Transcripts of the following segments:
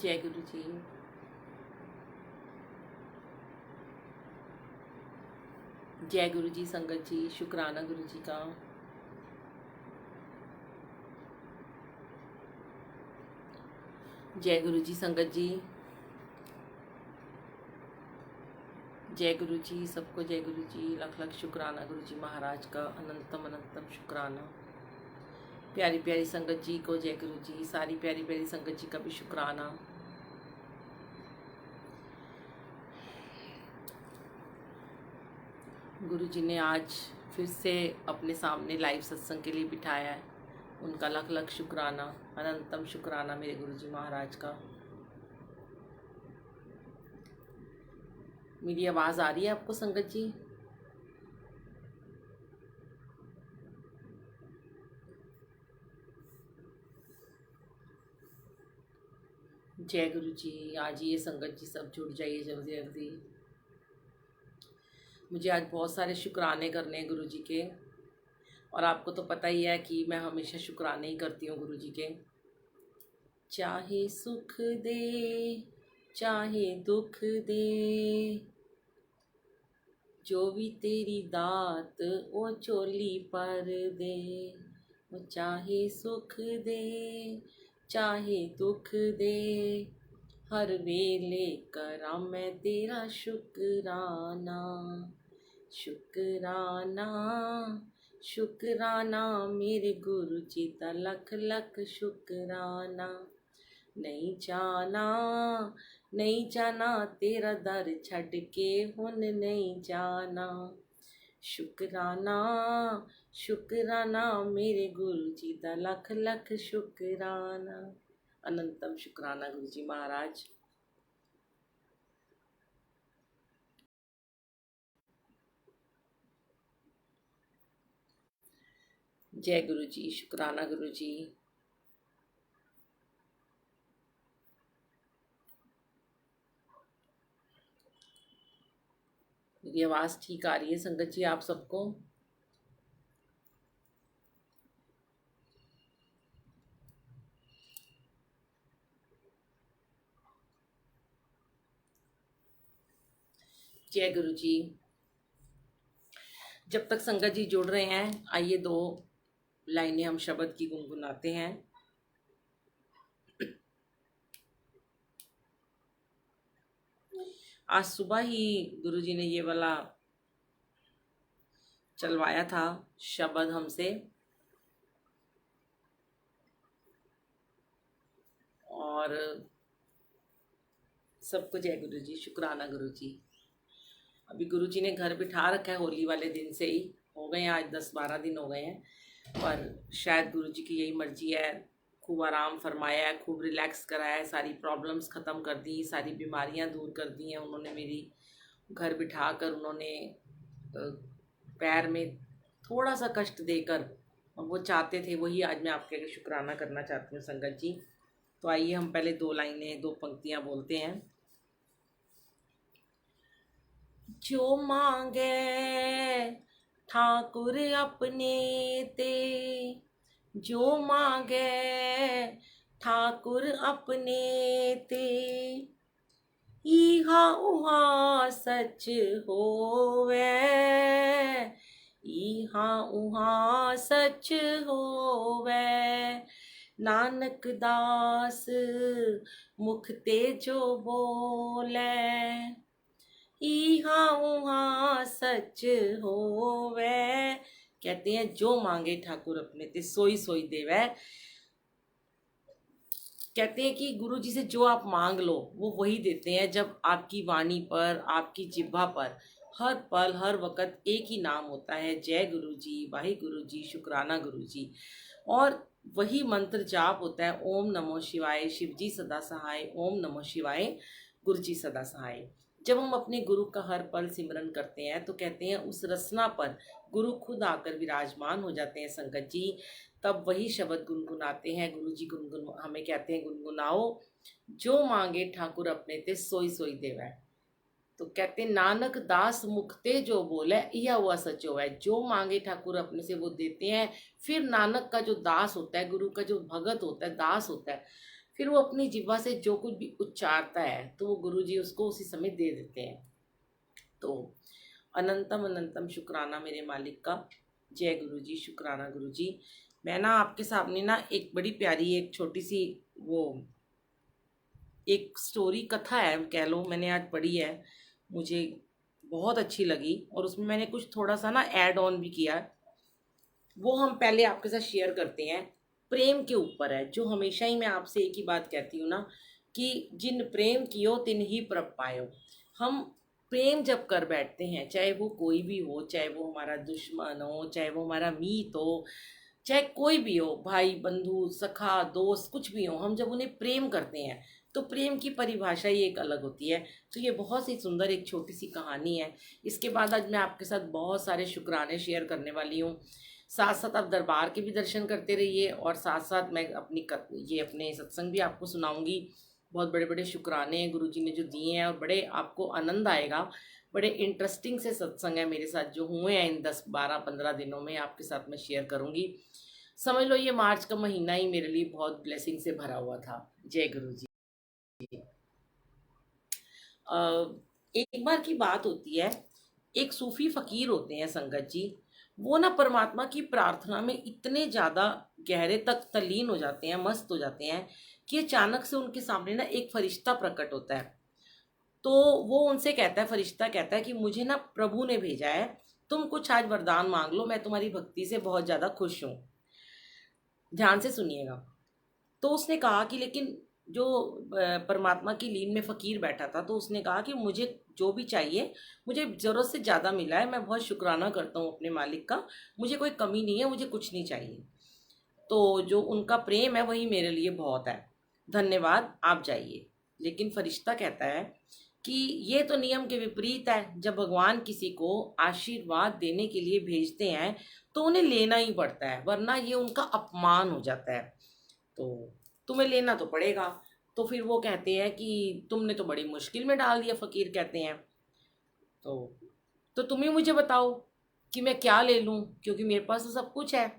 जय गुरु जी। जय गुरु जी संगत जी, शुक्राना गुरु जी का। जय गुरु जी संगत जी, जय गुरु जी सबको, जय गुरु जी। लख लख शुक्राना गुरु जी महाराज का, अनंतम अनंतम शुक्राना। प्यारी प्यारी संगत जी को जय गुरु जी, सारी प्यारी प्यारी संगत जी का भी शुक्राना। गुरु जी ने आज फिर से अपने सामने लाइव सत्संग के लिए बिठाया है, उनका लख लख शुक्राना, अनंतम शुक्राना मेरे गुरु जी महाराज का। मेरी आवाज़ आ रही है आपको संगत जी? जय गुरु जी। आज ये संगत जी सब जुड़ जाइए जल्दी जल्दी। मुझे आज बहुत सारे शुक्राने करने हैं गुरु जी के, और आपको तो पता ही है कि मैं हमेशा शुक्राने ही करती हूँ गुरु जी के। चाहे सुख दे चाहे दुख दे, जो भी तेरी दात वो चोली पर दे। वो चाहे सुख दे चाहे दुख दे, हर वेले करा मैं तेरा शुक्राना। शुक्राना शुक्राना मेरे गुरु जी दा लख लख शुक्राना। नहीं जाना तेरा दर छड़ के हुन नहीं जाना। शुक्राना शुक्राना मेरे गुरु जी दा लख लख शुक्राना। अनंतम शुक्राना गुरु जी महाराज। जय गुरु जी, शुक्राना गुरु जी। मेरी आवाज़ ठीक आ रही है संगत जी आप सबको? जय गुरु जी। जब तक संगत जी जुड़ रहे हैं, आइए 2 लाइनें हम शब्द की गुनगुनाते हैं। आज सुबह ही गुरु जी ने ये वाला चलवाया था शब्द हमसे, और सबको जय गुरु जी, शुक्राना गुरु जी। अभी गुरु जी ने घर बिठा रखा है, होली वाले दिन से ही हो गए हैं, आज 10-12 दिन हो गए हैं, पर शायद गुरु जी की यही मर्जी है। खूब आराम फरमाया है, खूब रिलैक्स कराया है, सारी प्रॉब्लम्स ख़त्म कर दी, सारी बीमारियां दूर कर दी हैं उन्होंने मेरी। घर बिठा कर उन्होंने पैर में थोड़ा सा कष्ट देकर, वो चाहते थे वही आज मैं आपके आगे शुक्राना करना चाहती हूँ संगत जी। तो आइए हम पहले 2 लाइनें 2 पंक्तियाँ बोलते हैं। जो मांगे ठाकुर अपने ते, जो मांगे ठाकुर अपने ते, इहा उहा सच होवे, इहा उहा सच होवे। नानक दास मुख ते जो बोले, इहा उहा सच होवे। कहते हैं जो मांगे ठाकुर अपने ते सोई सोई देवे। कहते हैं कि गुरु जी से जो आप मांग लो वो वही देते हैं, जब आपकी वाणी पर, आपकी जिह्वा पर हर पल हर वक़्त एक ही नाम होता है, जय गुरु जी, वाहे गुरु जी, शुक्राना गुरु जी, और वही मंत्र जाप होता है, ओम नमो शिवाय, शिव जी सदा सहाय, ओम नमो शिवाय, गुरु जी सदा सहाय। जब हम अपने गुरु का हर पल सिमरन करते हैं तो कहते हैं उस रसना पर गुरु खुद आकर विराजमान हो जाते हैं संगत जी। तब वही शब्द गुनगुनाते हैं गुरु जी, गुनगुन हमें कहते हैं गुनगुनाओ, जो मांगे ठाकुर अपने ते सोई सोई देवै। तो कहते नानक दास मुखते जो बोले, यह हुआ सच हुआ है। जो मांगे ठाकुर अपने से वो देते हैं। फिर नानक का जो दास होता है, गुरु का जो भगत होता है, दास होता है, फिर वो अपनी जिह्वा से जो कुछ भी उच्चारता है तो वो गुरुजी उसको उसी समय दे देते हैं। तो अनंतम अनंतम शुक्राना मेरे मालिक का। जय गुरुजी, शुक्राना गुरुजी। मैं ना आपके सामने ना एक बड़ी प्यारी एक छोटी सी वो एक स्टोरी कथा है कह लो, मैंने आज पढ़ी है, मुझे बहुत अच्छी लगी और उसमें मैंने कुछ थोड़ा सा ना ऐड ऑन भी किया, वो हम पहले आपके साथ शेयर करते हैं। प्रेम के ऊपर है, जो हमेशा ही मैं आपसे एक ही बात कहती हूँ ना कि जिन प्रेम कियो तिन ही प्रभ पायो। हम प्रेम जब कर बैठते हैं, चाहे वो कोई भी हो, चाहे वो हमारा दुश्मन हो, चाहे वो हमारा मीत हो, चाहे कोई भी हो, भाई बंधु सखा दोस्त कुछ भी हो, हम जब उन्हें प्रेम करते हैं तो प्रेम की परिभाषा ही एक अलग होती है। तो ये बहुत ही सुंदर एक छोटी सी कहानी है। इसके बाद आज मैं आपके साथ बहुत सारे शुक्राने शेयर करने वाली हूँ। साथ साथ आप दरबार के भी दर्शन करते रहिए और साथ साथ मैं ये अपने सत्संग भी आपको सुनाऊंगी। बहुत बड़े बड़े शुक्राने हैं गुरु जी ने जो दिए हैं और बड़े आपको आनंद आएगा। बड़े इंटरेस्टिंग से सत्संग है मेरे साथ जो हुए हैं इन 10 12 15 दिनों में, आपके साथ मैं शेयर करूंगी। समझ लो ये मार्च का महीना ही मेरे लिए बहुत ब्लेसिंग से भरा हुआ था। जय गुरु जी। अ, एक बार की बात होती है, एक सूफी फकीर होते हैं संगत जी। वो ना परमात्मा की प्रार्थना में इतने ज़्यादा गहरे तक तल्लीन हो जाते हैं, मस्त हो जाते हैं कि अचानक से उनके सामने ना एक फरिश्ता प्रकट होता है। तो वो उनसे कहता है, फरिश्ता कहता है कि मुझे ना प्रभु ने भेजा है, तुम कुछ आज वरदान मांग लो, मैं तुम्हारी भक्ति से बहुत ज़्यादा खुश हूँ। ध्यान से सुनिएगा। तो उसने कहा कि लेकिन जो परमात्मा की लीन में फ़कीर बैठा था, तो उसने कहा कि मुझे जो भी चाहिए, मुझे ज़रूरत से ज़्यादा मिला है, मैं बहुत शुक्राना करता हूँ अपने मालिक का, मुझे कोई कमी नहीं है, मुझे कुछ नहीं चाहिए। तो जो उनका प्रेम है वही मेरे लिए बहुत है, धन्यवाद, आप जाइए। लेकिन फरिश्ता कहता है कि ये तो नियम के विपरीत है, जब भगवान किसी को आशीर्वाद देने के लिए भेजते हैं तो उन्हें लेना ही पड़ता है, वरना ये उनका अपमान हो जाता है। तो तुम्हें लेना तो पड़ेगा। तो फिर वो कहते हैं कि तुमने तो बड़ी मुश्किल में डाल दिया, फकीर कहते हैं। तो तुम ही मुझे बताओ कि मैं क्या ले लूं, क्योंकि मेरे पास तो सब कुछ है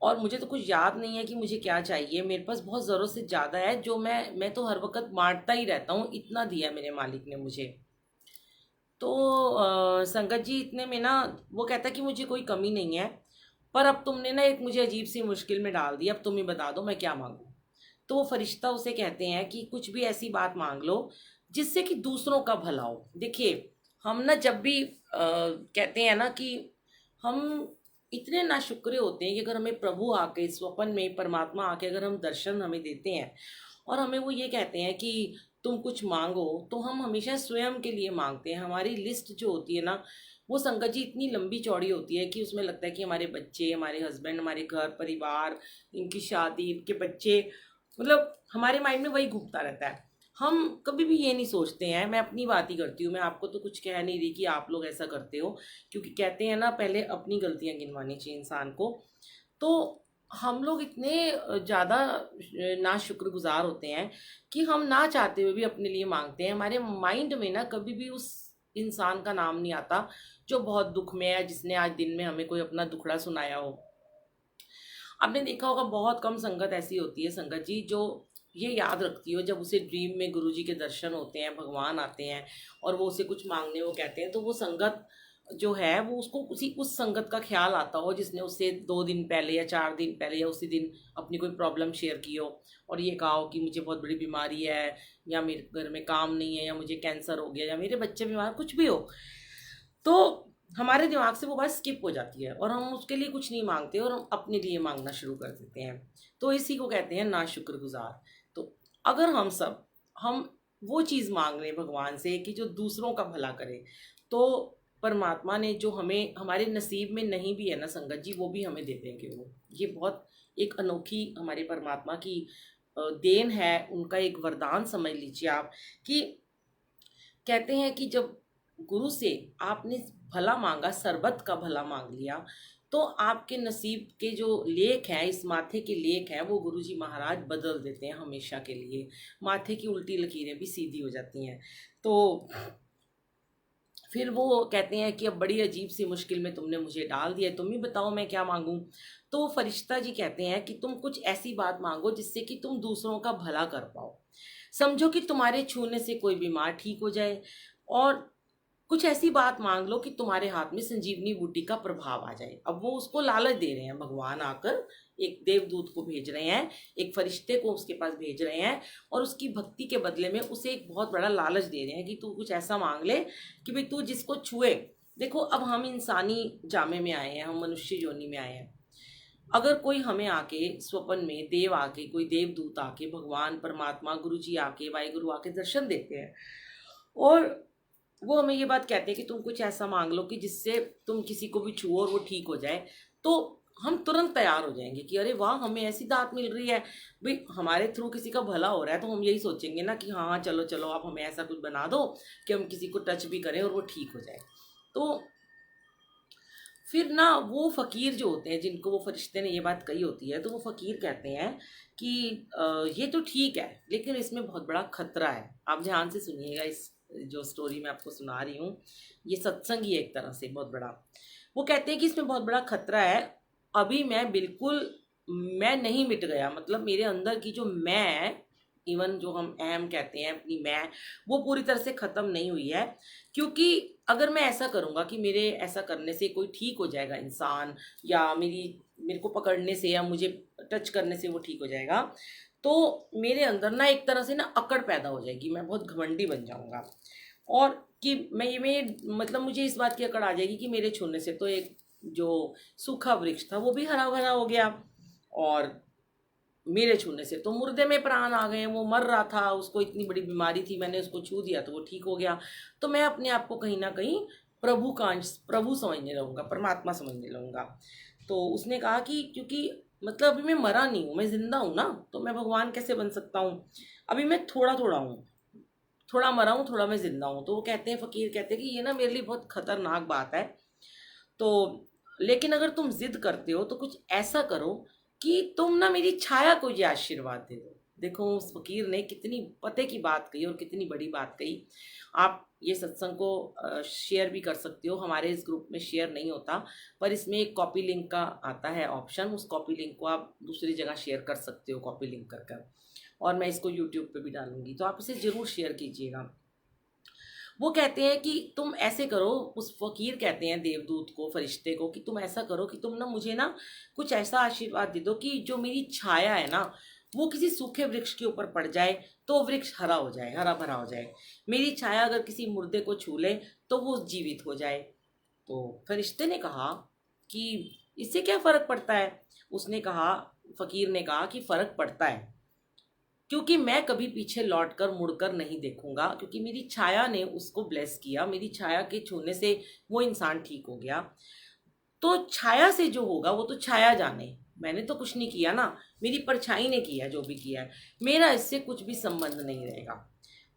और मुझे तो कुछ याद नहीं है कि मुझे क्या चाहिए, मेरे पास बहुत ज़रूरत से ज़्यादा है, जो मैं तो हर वक्त बांटता ही रहता हूँ, इतना दिया मेरे मालिक ने मुझे। तो संगत जी इतने में ना वो कहता है कि मुझे कोई कमी नहीं है, पर अब तुमने ना एक मुझे अजीब सी मुश्किल में डाल दी, अब तुम ही बता दो मैं क्या मांगूं। तो वो फरिश्ता उसे कहते हैं कि कुछ भी ऐसी बात मांग लो जिससे कि दूसरों का भला हो। देखिए, हम ना जब भी कहते हैं ना कि हम इतने नाशुक्रे होते हैं कि अगर हमें प्रभु आके स्वप्न में परमात्मा आके अगर हम दर्शन हमें देते हैं और हमें वो ये कहते हैं कि तुम कुछ मांगो, तो हम हमेशा स्वयं के लिए मांगते हैं। हमारी लिस्ट जो होती है ना, वो संगत जी इतनी लंबी चौड़ी होती है कि उसमें लगता है कि हमारे बच्चे, हमारे हस्बैंड, हमारे घर परिवार, इनकी शादी, इनके बच्चे, मतलब हमारे माइंड में वही घूमता रहता है। हम कभी भी ये नहीं सोचते हैं, मैं अपनी बात ही करती हूँ, मैं आपको तो कुछ कह नहीं रही कि आप लोग ऐसा करते हो, क्योंकि कहते हैं ना पहले अपनी गलतियाँ गिनवानी चाहिए इंसान को। तो हम लोग इतने ज़्यादा ना शुक्रगुजार होते हैं कि हम ना चाहते हुए भी अपने लिए मांगते हैं। हमारे माइंड में ना कभी भी उस इंसान का नाम नहीं आता जो बहुत दुख में है, जिसने आज दिन में हमें कोई अपना दुखड़ा सुनाया हो। आपने देखा होगा बहुत कम संगत ऐसी होती है संगत जी जो ये याद रखती हो, जब उसे ड्रीम में गुरुजी के दर्शन होते हैं, भगवान आते हैं और वो उसे कुछ मांगने को कहते हैं, तो वो संगत जो है वो उसको उस संगत का ख्याल आता हो जिसने उससे 2 दिन पहले या 4 दिन पहले या उसी दिन अपनी कोई प्रॉब्लम शेयर की हो और ये कहा हो कि मुझे बहुत बड़ी बीमारी है, या मेरे घर में काम नहीं है, या मुझे कैंसर हो गया, या मेरे बच्चे बीमार, कुछ भी हो। तो हमारे दिमाग से वो बात स्किप हो जाती है और हम उसके लिए कुछ नहीं मांगते और हम अपने लिए मांगना शुरू कर देते हैं। तो इसी को कहते हैं ना शुक्रगुजार। तो अगर हम वो चीज़ मांग रहे हैं भगवान से कि जो दूसरों का भला करे, तो परमात्मा ने जो हमें हमारे नसीब में नहीं भी है ना संगत जी, वो भी हमें दे देंगे। वो ये बहुत एक अनोखी हमारे परमात्मा की देन है, उनका एक वरदान समझ लीजिए आप। कि कहते हैं कि जब गुरु से आपने भला मांगा, सरबत का भला मांग लिया, तो आपके नसीब के जो लेख हैं, इस माथे के लेख हैं, वो गुरुजी महाराज बदल देते हैं हमेशा के लिए। माथे की उल्टी लकीरें भी सीधी हो जाती हैं। तो फिर वो कहते हैं कि अब बड़ी अजीब सी मुश्किल में तुमने मुझे डाल दिया, तुम ही बताओ मैं क्या मांगूं। तो वो फरिश्ता जी कहते हैं कि तुम कुछ ऐसी बात मांगो जिससे कि तुम दूसरों का भला कर पाओ। समझो कि तुम्हारे छूने से कोई बीमार ठीक हो जाए, और कुछ ऐसी बात मांग लो कि तुम्हारे हाथ में संजीवनी बूटी का प्रभाव आ जाए। अब वो उसको लालच दे रहे हैं, भगवान आकर एक देवदूत को भेज रहे हैं, एक फरिश्ते को उसके पास भेज रहे हैं, और उसकी भक्ति के बदले में उसे एक बहुत बड़ा लालच दे रहे हैं कि तू कुछ ऐसा मांग ले कि भाई तू जिसको छुए। देखो, अब हम इंसानी जामे में आए हैं, हम मनुष्य योनि में आए हैं। अगर कोई हमें आके स्वप्न में देव आके, कोई देवदूत आके, भगवान परमात्मा गुरु जी आके, वाहिगुरु आके दर्शन देते हैं, और वो हमें ये बात कहते हैं कि तुम कुछ ऐसा मांग लो कि जिससे तुम किसी को भी छुओ और वो ठीक हो जाए, तो हम तुरंत तैयार हो जाएंगे कि अरे वाह, हमें ऐसी दात मिल रही है, भाई हमारे थ्रू किसी का भला हो रहा है, तो हम यही सोचेंगे ना कि हाँ चलो चलो आप हमें ऐसा कुछ बना दो कि हम किसी को टच भी करें और वो ठीक हो जाए। तो फिर ना वो फकीर जो होते हैं, जिनको वो फरिश्ते ने ये बात कही होती है, तो वो फकीर कहते हैं कि ये तो ठीक है, लेकिन इसमें बहुत बड़ा खतरा है। आप ध्यान से सुनिएगा, इस जो स्टोरी मैं आपको सुना रही हूँ, ये सत्संग ही है एक तरह से बहुत बड़ा। वो कहते हैं कि इसमें बहुत बड़ा खतरा है। अभी मैं बिल्कुल, मैं नहीं मिट गया, मतलब मेरे अंदर की जो मैं, इवन जो हम अहम कहते हैं अपनी मैं, वो पूरी तरह से ख़त्म नहीं हुई है। क्योंकि अगर मैं ऐसा करूँगा कि मेरे ऐसा करने से कोई ठीक हो जाएगा इंसान, या मेरे को पकड़ने से या मुझे टच करने से वो ठीक हो जाएगा, तो मेरे अंदर ना एक तरह से ना अकड़ पैदा हो जाएगी, मैं बहुत घमंडी बन जाऊँगा। और कि मैं मतलब मुझे इस बात की अकड़ आ जाएगी कि मेरे छूने से तो एक जो सूखा वृक्ष था वो भी हरा भरा हो गया, और मेरे छूने से तो मुर्दे में प्राण आ गए, वो मर रहा था, उसको इतनी बड़ी बीमारी थी, मैंने उसको छू दिया तो वो ठीक हो गया। तो मैं अपने आप को कहीं ना कहीं प्रभु का अंश, प्रभु समझने लगूंगा, परमात्मा समझने लगूंगा। तो उसने कहा कि क्योंकि मतलब अभी मैं मरा नहीं हूँ, मैं जिंदा हूँ ना, तो मैं भगवान कैसे बन सकता हूँ। अभी मैं थोड़ा थोड़ा हूँ, थोड़ा मरा हूँ, थोड़ा मैं जिंदा हूँ। तो वो कहते हैं, फकीर कहते हैं कि ये ना मेरे लिए बहुत खतरनाक बात है। तो लेकिन अगर तुम जिद करते हो तो कुछ ऐसा करो कि तुम ना मेरी छाया को ये आशीर्वाद दे दो। देखो उस फकीर ने कितनी पते की बात कही और कितनी बड़ी बात कही। आप ये सत्संग को शेयर भी कर सकते हो, हमारे इस ग्रुप में शेयर नहीं होता, पर इसमें एक कॉपी लिंक का आता है ऑप्शन, उस कॉपी लिंक को आप दूसरी जगह शेयर कर सकते हो कॉपी लिंक कर कर, और मैं इसको यूट्यूब पे भी डालूंगी, तो आप इसे ज़रूर शेयर कीजिएगा। वो कहते हैं कि तुम ऐसे करो, उस फकीर कहते हैं देवदूत को, फरिश्ते को, कि तुम ऐसा करो कि तुम ना मुझे ना कुछ ऐसा आशीर्वाद दे दो कि जो मेरी छाया है ना वो किसी सूखे वृक्ष के ऊपर पड़ जाए तो वृक्ष हरा हो जाए, हरा भरा हो जाए। मेरी छाया अगर किसी मुर्दे को छू ले तो वो जीवित हो जाए। तो फरिश्ते ने कहा कि इससे क्या फर्क पड़ता है। उसने कहा, फकीर ने कहा कि फर्क पड़ता है, क्योंकि मैं कभी पीछे लौटकर मुड़कर नहीं देखूंगा, क्योंकि मेरी छाया ने उसको ब्लेस किया, मेरी छाया के छूने से वो इंसान ठीक हो गया। तो छाया से जो होगा वो तो छाया जाने, मैंने तो कुछ नहीं किया ना, मेरी परछाई ने किया जो भी किया है, मेरा इससे कुछ भी संबंध नहीं रहेगा।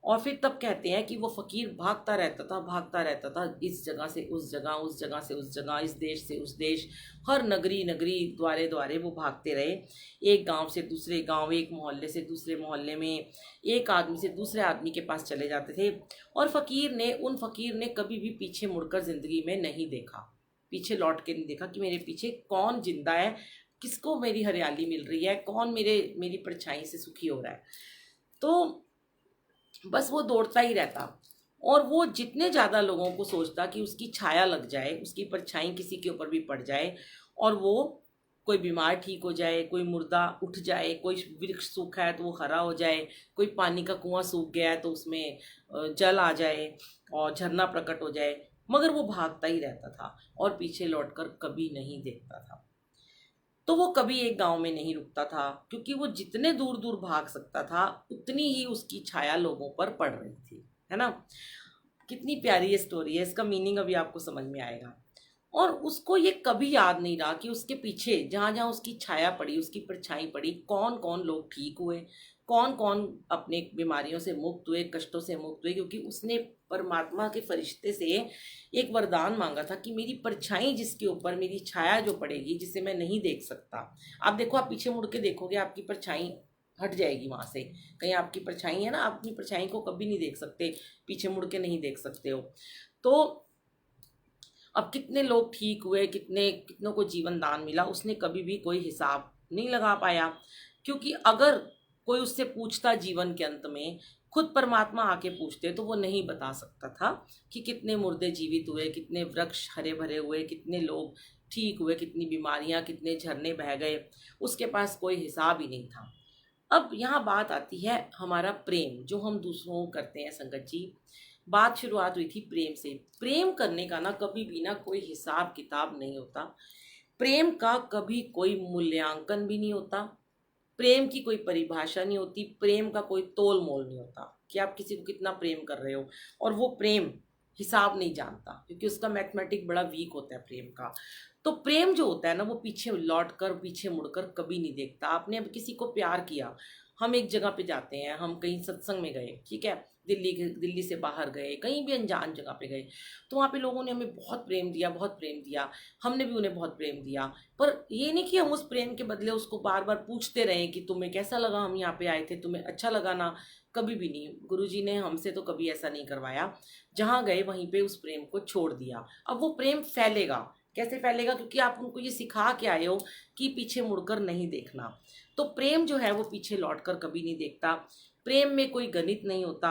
और फिर तब कहते हैं कि वो फकीर भागता रहता था, भागता रहता था, इस जगह से उस जगह, उस जगह से उस जगह, इस देश से उस देश, हर नगरी नगरी, द्वारे द्वारे वो भागते रहे। एक गांव से दूसरे गांव, एक मोहल्ले से दूसरे मोहल्ले में, एक आदमी से दूसरे आदमी के पास चले जाते थे। और उन फकीर ने कभी भी पीछे मुड़कर ज़िंदगी में नहीं देखा, पीछे लौट के नहीं देखा कि मेरे पीछे कौन जिंदा है, किसको मेरी हरियाली मिल रही है, कौन मेरी परछाई से सुखी हो रहा है। तो बस वो दौड़ता ही रहता, और वो जितने ज़्यादा लोगों को सोचता कि उसकी छाया लग जाए, उसकी परछाई किसी के ऊपर भी पड़ जाए, और वो कोई बीमार ठीक हो जाए, कोई मुर्दा उठ जाए, कोई वृक्ष सूखा है तो वो हरा हो जाए, कोई पानी का कुआं सूख गया है तो उसमें जल आ जाए और झरना प्रकट हो जाए, मगर वो भागता ही रहता था और पीछे लौटकर कभी नहीं देखता था। तो वो कभी एक गांव में नहीं रुकता था, क्योंकि वो जितने दूर दूर भाग सकता था उतनी ही उसकी छाया लोगों पर पड़ रही थी, है ना। कितनी प्यारी ये स्टोरी है, इसका मीनिंग अभी आपको समझ में आएगा। और उसको ये कभी याद नहीं रहा कि उसके पीछे जहाँ जहाँ उसकी छाया पड़ी, उसकी परछाई पड़ी, कौन कौन लोग ठीक हुए, कौन कौन अपने बीमारियों से मुक्त हुए, कष्टों से मुक्त हुए, क्योंकि उसने परमात्मा के फरिश्ते से एक वरदान मांगा था कि मेरी परछाई जिसके ऊपर, मेरी छाया जो पड़ेगी जिसे मैं नहीं देख सकता। आप देखो, आप पीछे मुड़ के देखोगे आपकी परछाई हट जाएगी वहां से, कहीं आपकी परछाई है ना, आप अपनी परछाई को कभी नहीं देख सकते, पीछे मुड़ के नहीं देख सकते हो। तो अब कितने लोग ठीक हुए, कितनों को जीवन दान मिला, उसने कभी भी कोई हिसाब नहीं लगा पाया। क्योंकि अगर कोई उससे पूछता जीवन के अंत में, खुद परमात्मा आके पूछते, तो वो नहीं बता सकता था कि कितने मुर्दे जीवित हुए, कितने वृक्ष हरे भरे हुए, कितने लोग ठीक हुए, कितनी बीमारियां, कितने झरने बह गए। उसके पास कोई हिसाब ही नहीं था। अब यहाँ बात आती है हमारा प्रेम जो हम दूसरों को करते हैं संगत जी। बात शुरुआत हुई थी प्रेम से। प्रेम करने का ना कभी भी ना कोई हिसाब किताब नहीं होता। प्रेम का कभी कोई मूल्यांकन भी नहीं होता। प्रेम की कोई परिभाषा नहीं होती। प्रेम का कोई तोल मोल नहीं होता कि आप किसी को कितना प्रेम कर रहे हो। और वो प्रेम हिसाब नहीं जानता, क्योंकि उसका मैथमेटिक बड़ा वीक होता है प्रेम का। तो प्रेम जो होता है ना, वो पीछे लौट कर, पीछे मुड़कर कभी नहीं देखता। आपने अब किसी को प्यार किया, हम एक जगह पे जाते हैं, हम कहीं सत्संग में गए, ठीक है, दिल्ली से बाहर गए, कहीं भी अनजान जगह पे गए, तो वहाँ पे लोगों ने हमें बहुत प्रेम दिया, बहुत प्रेम दिया। हमने भी उन्हें बहुत प्रेम दिया। पर ये नहीं कि हम उस प्रेम के बदले उसको बार बार पूछते रहे कि तुम्हें कैसा लगा, हम यहाँ पे आए थे, तुम्हें अच्छा लगा ना। कभी भी नहीं। गुरुजी ने हमसे तो कभी ऐसा नहीं करवाया। जहाँ गए वहीं पे उस प्रेम को छोड़ दिया। अब वो प्रेम फैलेगा। कैसे फैलेगा? क्योंकि आप उनको ये सिखा के आए हो कि पीछे मुड़कर नहीं देखना। तो प्रेम जो है वो पीछे लौटकर कभी नहीं देखता। प्रेम में कोई गणित नहीं होता।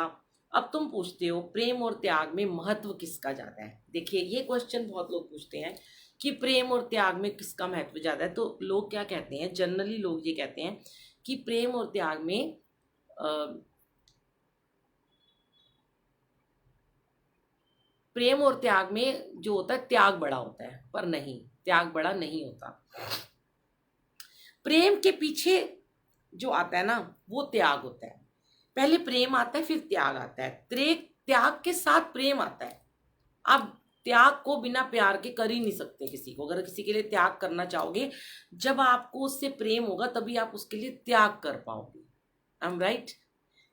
अब तुम पूछते हो प्रेम और त्याग में महत्व किसका ज्यादा है। देखिए, ये क्वेश्चन बहुत लोग पूछते हैं कि प्रेम और त्याग में किसका महत्व ज्यादा है। तो लोग क्या कहते हैं, जनरली लोग ये कहते हैं कि प्रेम और त्याग में प्रेम और त्याग में जो होता है त्याग बड़ा होता है। पर नहीं, त्याग बड़ा नहीं होता। प्रेम के पीछे जो आता है ना, वो त्याग होता है। पहले प्रेम आता है, फिर त्याग आता है। त्याग के साथ प्रेम आता है। आप त्याग को बिना प्यार के कर ही नहीं सकते किसी को। अगर किसी के लिए त्याग करना चाहोगे, जब आपको उससे प्रेम होगा तभी आप उसके लिए त्याग कर पाओगे। I am right?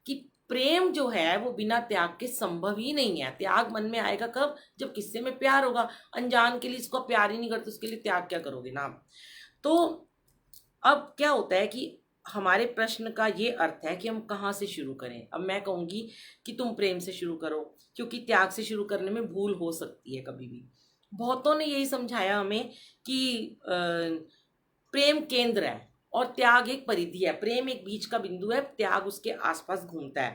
कि प्रेम जो है वो बिना त्याग के संभव ही नहीं है। त्याग मन में आएगा कब? जब किससे में प्यार होगा। अनजान के लिए, इसको प्यार ही नहीं करते, उसके लिए त्याग क्या करोगे ना आप। तो अब क्या होता है कि हमारे प्रश्न का ये अर्थ है कि हम कहाँ से शुरू करें। अब मैं कहूँगी कि तुम प्रेम से शुरू करो, क्योंकि त्याग से शुरू करने में भूल हो सकती है कभी भी। बहुतों ने यही समझाया हमें कि प्रेम केंद्र है और त्याग एक परिधि है। प्रेम एक बीच का बिंदु है, त्याग उसके आसपास घूमता है।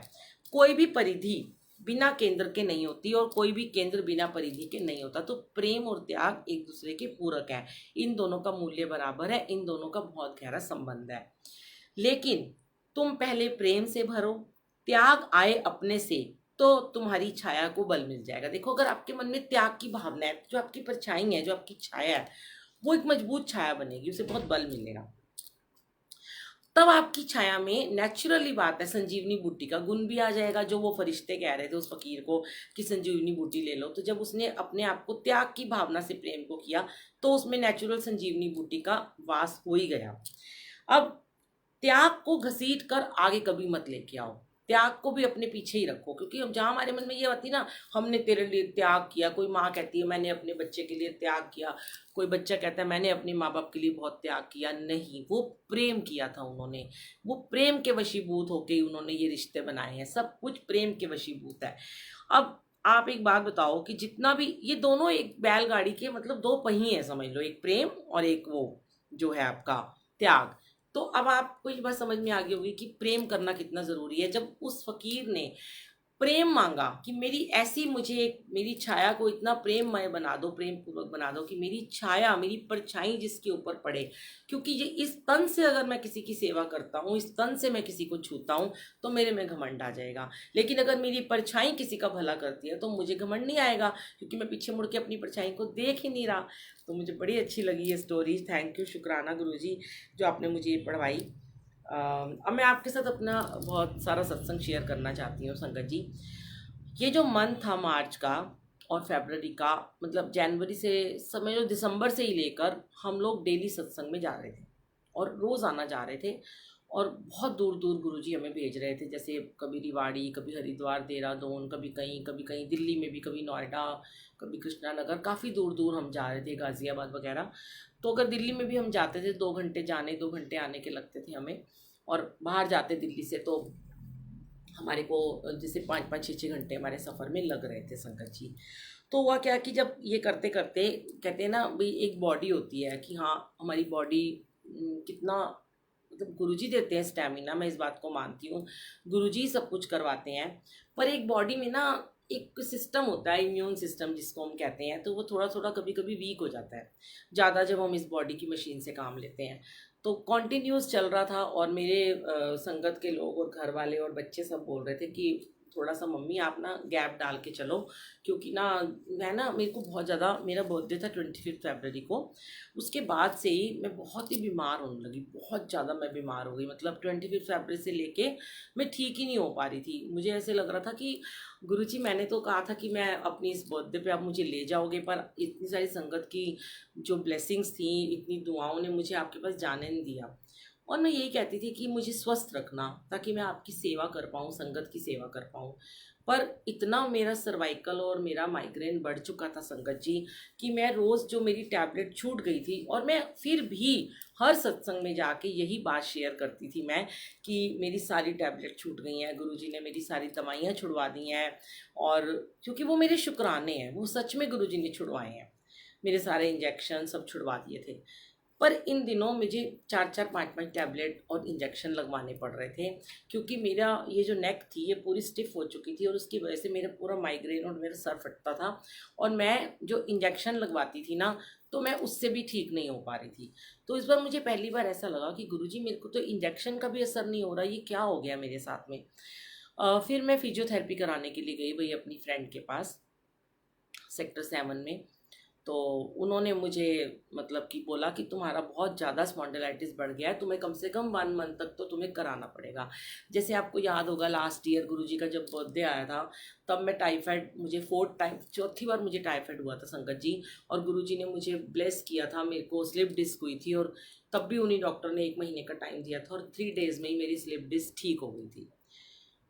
कोई भी परिधि बिना केंद्र के नहीं होती और कोई भी केंद्र बिना परिधि के नहीं होता। तो प्रेम और त्याग एक दूसरे के पूरक है। इन दोनों का मूल्य बराबर है, इन दोनों का बहुत गहरा संबंध है। लेकिन तुम पहले प्रेम से भरो, त्याग आए अपने से, तो तुम्हारी छाया को बल मिल जाएगा। देखो, अगर आपके मन में त्याग की भावना है, जो आपकी परछाई है, जो आपकी छाया है, वो एक मजबूत छाया बनेगी, उसे बहुत बल मिलेगा। तब आपकी छाया में नेचुरली बात है, संजीवनी बूटी का गुण भी आ जाएगा। जो वो फरिश्ते कह रहे थे उस फकीर को कि संजीवनी बूटी ले लो, तो जब उसने अपने आप को त्याग की भावना से प्रेम को किया, तो उसमें नेचुरल संजीवनी बूटी का वास हो ही गया। अब त्याग को घसीट कर आगे कभी मत लेके आओ। त्याग को भी अपने पीछे ही रखो, क्योंकि हम जहाँ हमारे मन में ये होती ना, हमने तेरे लिए त्याग किया। कोई माँ कहती है मैंने अपने बच्चे के लिए त्याग किया। कोई बच्चा कहता है मैंने अपने माँ बाप के लिए बहुत त्याग किया। नहीं, वो प्रेम किया था उन्होंने। वो प्रेम के वशीभूत होके ही उन्होंने ये रिश्ते बनाए हैं। सब कुछ प्रेम के वशीभूत है। अब आप एक बात बताओ कि जितना भी ये दोनों एक बैलगाड़ी के मतलब दो पहिए हैं, समझ लो, एक प्रेम और एक वो जो है आपका त्याग। तो अब आपको ये बात समझ में आ गई होगी कि प्रेम करना कितना जरूरी है। जब उस फकीर ने प्रेम मांगा कि मेरी ऐसी, मुझे मेरी छाया को इतना प्रेममय बना दो, प्रेम पूर्वक बना दो कि मेरी छाया, मेरी परछाई जिसके ऊपर पड़े। क्योंकि ये इस तन से अगर मैं किसी की सेवा करता हूँ, इस तन से मैं किसी को छूता हूँ, तो मेरे में घमंड आ जाएगा। लेकिन अगर मेरी परछाई किसी का भला करती है तो मुझे घमंड नहीं आएगा, क्योंकि मैं पीछे मुड़ के अपनी परछाई को देख ही नहीं रहा। तो मुझे बड़ी अच्छी लगी ये स्टोरी। थैंक यू, शुक्राना गुरुजी, जो आपने मुझे ये पढ़वाई। अब मैं आपके साथ अपना बहुत सारा सत्संग शेयर करना चाहती हूँ संगत जी। ये जो मंथ था मार्च का और फरवरी का, मतलब जनवरी से समझ लो दिसंबर से ही लेकर हम लोग डेली सत्संग में जा रहे थे और रोज़ आना जा रहे थे। और बहुत दूर दूर गुरुजी हमें भेज रहे थे, जैसे कभी रिवाड़ी, कभी हरिद्वार, देहरादून, कभी कहीं दिल्ली में भी, कभी नोएडा, कभी कृष्णा नगर, काफ़ी दूर दूर हम जा रहे थे, गाज़ियाबाद वगैरह। तो अगर दिल्ली में भी हम जाते थे, 2 घंटे जाने 2 घंटे आने के लगते थे हमें। और बाहर जाते दिल्ली से तो हमारे को जैसे 5-5, 6-6 घंटे हमारे सफ़र में लग रहे थे संगत जी। तो हुआ क्या कि जब ये करते करते कहते हैं ना भाई, एक बॉडी होती है कि हाँ हमारी बॉडी कितना, मतलब गुरुजी देते हैं स्टैमिना, मैं इस बात को मानती हूँ, गुरुजी सब कुछ करवाते हैं। पर एक बॉडी में ना एक सिस्टम होता है, इम्यून सिस्टम जिसको हम कहते हैं, तो वो थोड़ा थोड़ा कभी कभी वीक हो जाता है ज़्यादा जब हम इस बॉडी की मशीन से काम लेते हैं। तो कॉन्टीन्यूस चल रहा था और मेरे संगत के लोग और घर वाले और बच्चे सब बोल रहे थे कि थोड़ा सा मम्मी आप ना गैप डाल के चलो, क्योंकि ना मैं ना, मेरे को बहुत ज़्यादा, मेरा बर्थडे था 25 फरवरी को, उसके बाद से ही मैं बहुत ही बीमार होने लगी, बहुत ज़्यादा मैं बीमार हो गई। मतलब 25 फरवरी से लेके मैं ठीक ही नहीं हो पा रही थी। मुझे ऐसे लग रहा था कि गुरुजी मैंने तो कहा था कि मैं अपनी इस बर्थडे पे आप मुझे ले जाओगे, पर इतनी सारी संगत की जो ब्लेसिंग्स थी, इतनी दुआओं ने मुझे आपके पास जाने नहीं दिया। और मैं यही कहती थी कि मुझे स्वस्थ रखना ताकि मैं आपकी सेवा कर पाऊँ, संगत की सेवा कर पाऊँ। पर इतना मेरा सर्वाइकल और मेरा माइग्रेन बढ़ चुका था संगत जी, कि मैं रोज़ जो मेरी टैबलेट छूट गई थी, और मैं फिर भी हर सत्संग में जाके यही बात शेयर करती थी मैं, कि मेरी सारी टैबलेट छूट गई हैं, गुरुजी ने मेरी सारी दवाइयाँ छुड़वा दी हैं। और क्योंकि वो मेरे शुक्राने हैं, वो सच में गुरुजी ने छुड़वाए हैं, मेरे सारे इंजेक्शन सब छुड़वा दिए थे। पर इन दिनों मुझे 4-4 5-5 टैबलेट और इंजेक्शन लगवाने पड़ रहे थे, क्योंकि मेरा ये जो नेक थी ये पूरी स्टिफ हो चुकी थी, और उसकी वजह से मेरा पूरा माइग्रेन और मेरा सर फटता था। और मैं जो इंजेक्शन लगवाती थी ना, तो मैं उससे भी ठीक नहीं हो पा रही थी। तो इस बार मुझे पहली बार ऐसा लगा कि गुरुजी मेरे को तो इंजेक्शन का भी असर नहीं हो रहा, ये क्या हो गया मेरे साथ में। फिर मैं फिजियोथेरेपी कराने के लिए गई भाई अपनी फ्रेंड के पास, सेक्टर 7 में। तो उन्होंने मुझे मतलब कि बोला कि तुम्हारा बहुत ज़्यादा स्पॉन्डिलाइटिस बढ़ गया है, तुम्हें कम से कम 1 मंथ तक तो तुम्हें कराना पड़ेगा। जैसे आपको याद होगा लास्ट ईयर गुरुजी का जब बर्थडे आया था, तब मैं टाइफाइड, मुझे 4 टाइम, चौथी बार मुझे टाइफाइड हुआ था संगत जी। और गुरुजी ने मुझे ब्लेस किया था, मेरे को स्लिप डिस्क हुई थी, और तब भी उन्हीं डॉक्टर ने 1 महीने का टाइम दिया था, और 3 डेज़ में ही मेरी स्लिप डिस्क ठीक हो गई थी।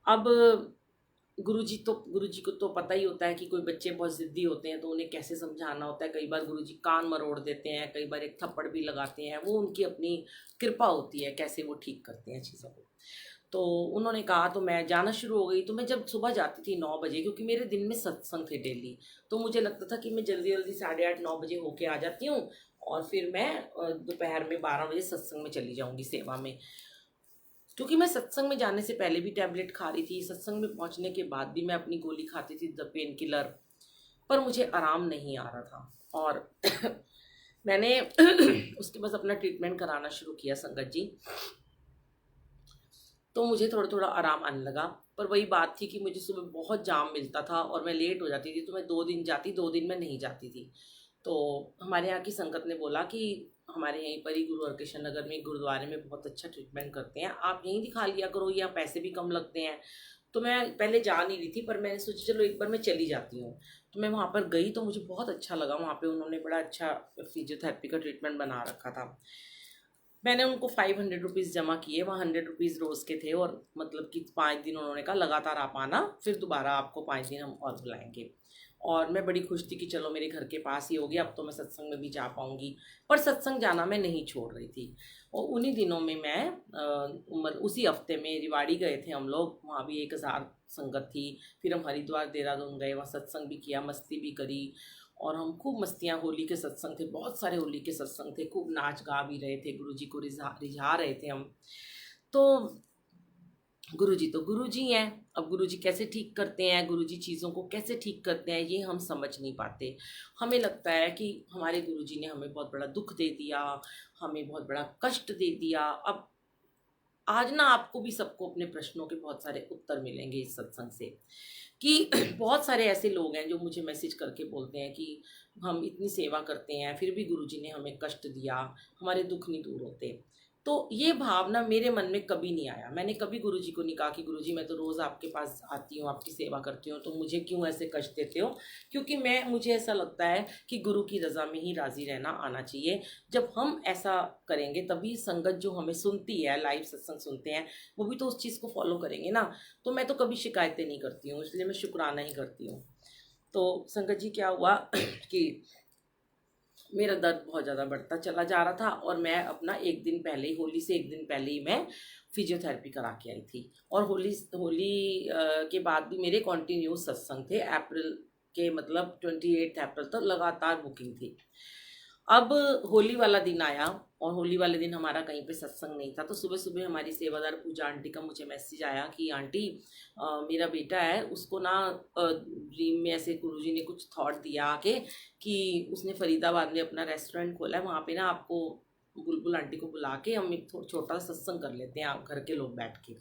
अब गुरुजी को तो पता ही होता है कि कोई बच्चे बहुत ज़िद्दी होते हैं तो उन्हें कैसे समझाना होता है। कई बार गुरुजी कान मरोड़ देते हैं, कई बार एक थप्पड़ भी लगाते हैं, वो उनकी अपनी कृपा होती है कैसे वो ठीक करते हैं चीज़ों को। तो उन्होंने कहा, तो मैं जाना शुरू हो गई। तो मैं जब सुबह जाती थी 9 बजे, क्योंकि मेरे दिन में सत्संग थे डेली, तो मुझे लगता था कि मैं जल्दी जल्दी 8:30-9 बजे होके आ जाती हूँ, और फिर मैं दोपहर में 12 बजे सत्संग में चली जाऊँगी सेवा में। क्योंकि मैं सत्संग में जाने से पहले भी टैबलेट खा रही थी, सत्संग में पहुंचने के बाद भी मैं अपनी गोली खाती थी, द पेन किलर, पर मुझे आराम नहीं आ रहा था। और मैंने उसके बाद अपना ट्रीटमेंट कराना शुरू किया संगत जी। तो मुझे थोड़ा थोड़ा आराम आने लगा। पर वही बात थी कि मुझे सुबह बहुत जाम मिलता था और मैं लेट हो जाती थी, तो मैं 2 दिन जाती, 2 दिन में नहीं जाती थी। तो हमारे यहाँ की संगत ने बोला कि हमारे यहीं पर ही गुरु हरकृष्ण नगर में एक गुरुद्वारे में बहुत अच्छा ट्रीटमेंट करते हैं, आप यहीं दिखा लिया करो, यहाँ पैसे भी कम लगते हैं। तो मैं पहले जा नहीं रही थी, पर मैंने सोचा चलो एक बार मैं चली जाती हूँ। तो मैं वहाँ पर गई तो मुझे बहुत अच्छा लगा, वहाँ पे उन्होंने बड़ा अच्छा फिजियोथेरेपी का ट्रीटमेंट बना रखा था। मैंने उनको 500 रुपीज़ जमा किए, वहाँ 100 रुपीज़ रोज़ के थे, और मतलब कि 5 दिन उन्होंने कहा लगातार आप आना, फिर दोबारा आपको 5 दिन हम और बुलाएंगे। और मैं बड़ी खुश थी कि चलो मेरे घर के पास ही होगी, अब तो मैं सत्संग में भी जा पाऊंगी। पर सत्संग जाना मैं नहीं छोड़ रही थी। और उन्हीं दिनों में मैं उसी हफ्ते में रिवाड़ी गए थे हम लोग, वहाँ भी 1,000 संगत थी। फिर हम हरिद्वार देहरादून गए, वहाँ सत्संग भी किया, मस्ती भी करी। और हम खूब मस्तियाँ, होली के सत्संग थे, बहुत सारे होली के सत्संग थे, खूब नाच गा भी रहे थे, गुरुजी को रिझा रहे थे हम। तो गुरुजी तो गुरुजी हैं, अब गुरुजी कैसे ठीक करते हैं, गुरुजी चीज़ों को कैसे ठीक करते हैं, ये हम समझ नहीं पाते। हमें लगता है कि हमारे गुरुजी ने हमें बहुत बड़ा दुख दे दिया, हमें बहुत बड़ा कष्ट दे दिया। अब आज ना आपको भी, सबको अपने प्रश्नों के बहुत सारे उत्तर मिलेंगे इस सत्संग से, कि बहुत सारे ऐसे लोग हैं जो मुझे मैसेज करके बोलते हैं कि हम इतनी सेवा करते हैं फिर भी गुरुजी ने हमें कष्ट दिया, हमारे दुख नहीं दूर होते। तो ये भावना मेरे मन में कभी नहीं आया। मैंने कभी गुरुजी को नहीं कहा कि गुरुजी मैं तो रोज़ आपके पास आती हूँ, आपकी सेवा करती हूँ, तो मुझे क्यों ऐसे कष्ट देते हो। क्योंकि मुझे ऐसा लगता है कि गुरु की रज़ा में ही राज़ी रहना आना चाहिए। जब हम ऐसा करेंगे तभी संगत जो हमें सुनती है, लाइव सत्संग सुनते हैं, वो भी तो उस चीज़ को फॉलो करेंगे ना। तो मैं तो कभी शिकायतें नहीं करती हूँ, इसलिए मैं शुक्राना ही करती हूँ। तो संगत जी क्या हुआ कि मेरा दर्द बहुत ज़्यादा बढ़ता चला जा रहा था, और मैं अपना एक दिन पहले ही, होली से एक दिन पहले ही मैं फिजियोथेरेपी करा के आई थी। और होली होली के बाद भी मेरे कॉन्टिन्यूस सत्संग थे। अप्रैल के मतलब 28 अप्रैल तक लगातार बुकिंग थी। अब होली वाला दिन आया और होली वाले दिन हमारा कहीं पे सत्संग नहीं था, तो सुबह सुबह हमारी सेवादार पूजा आंटी का मुझे मैसेज आया कि आंटी मेरा बेटा है, उसको ना ड्रीम में ऐसे गुरुजी ने कुछ थॉट दिया आके कि उसने फरीदाबाद में अपना रेस्टोरेंट खोला है, वहाँ पे ना आपको बुलबुल आंटी को बुला के हम एक छोटा सा सत्संग कर लेते हैं आप घर के लोग बैठ के।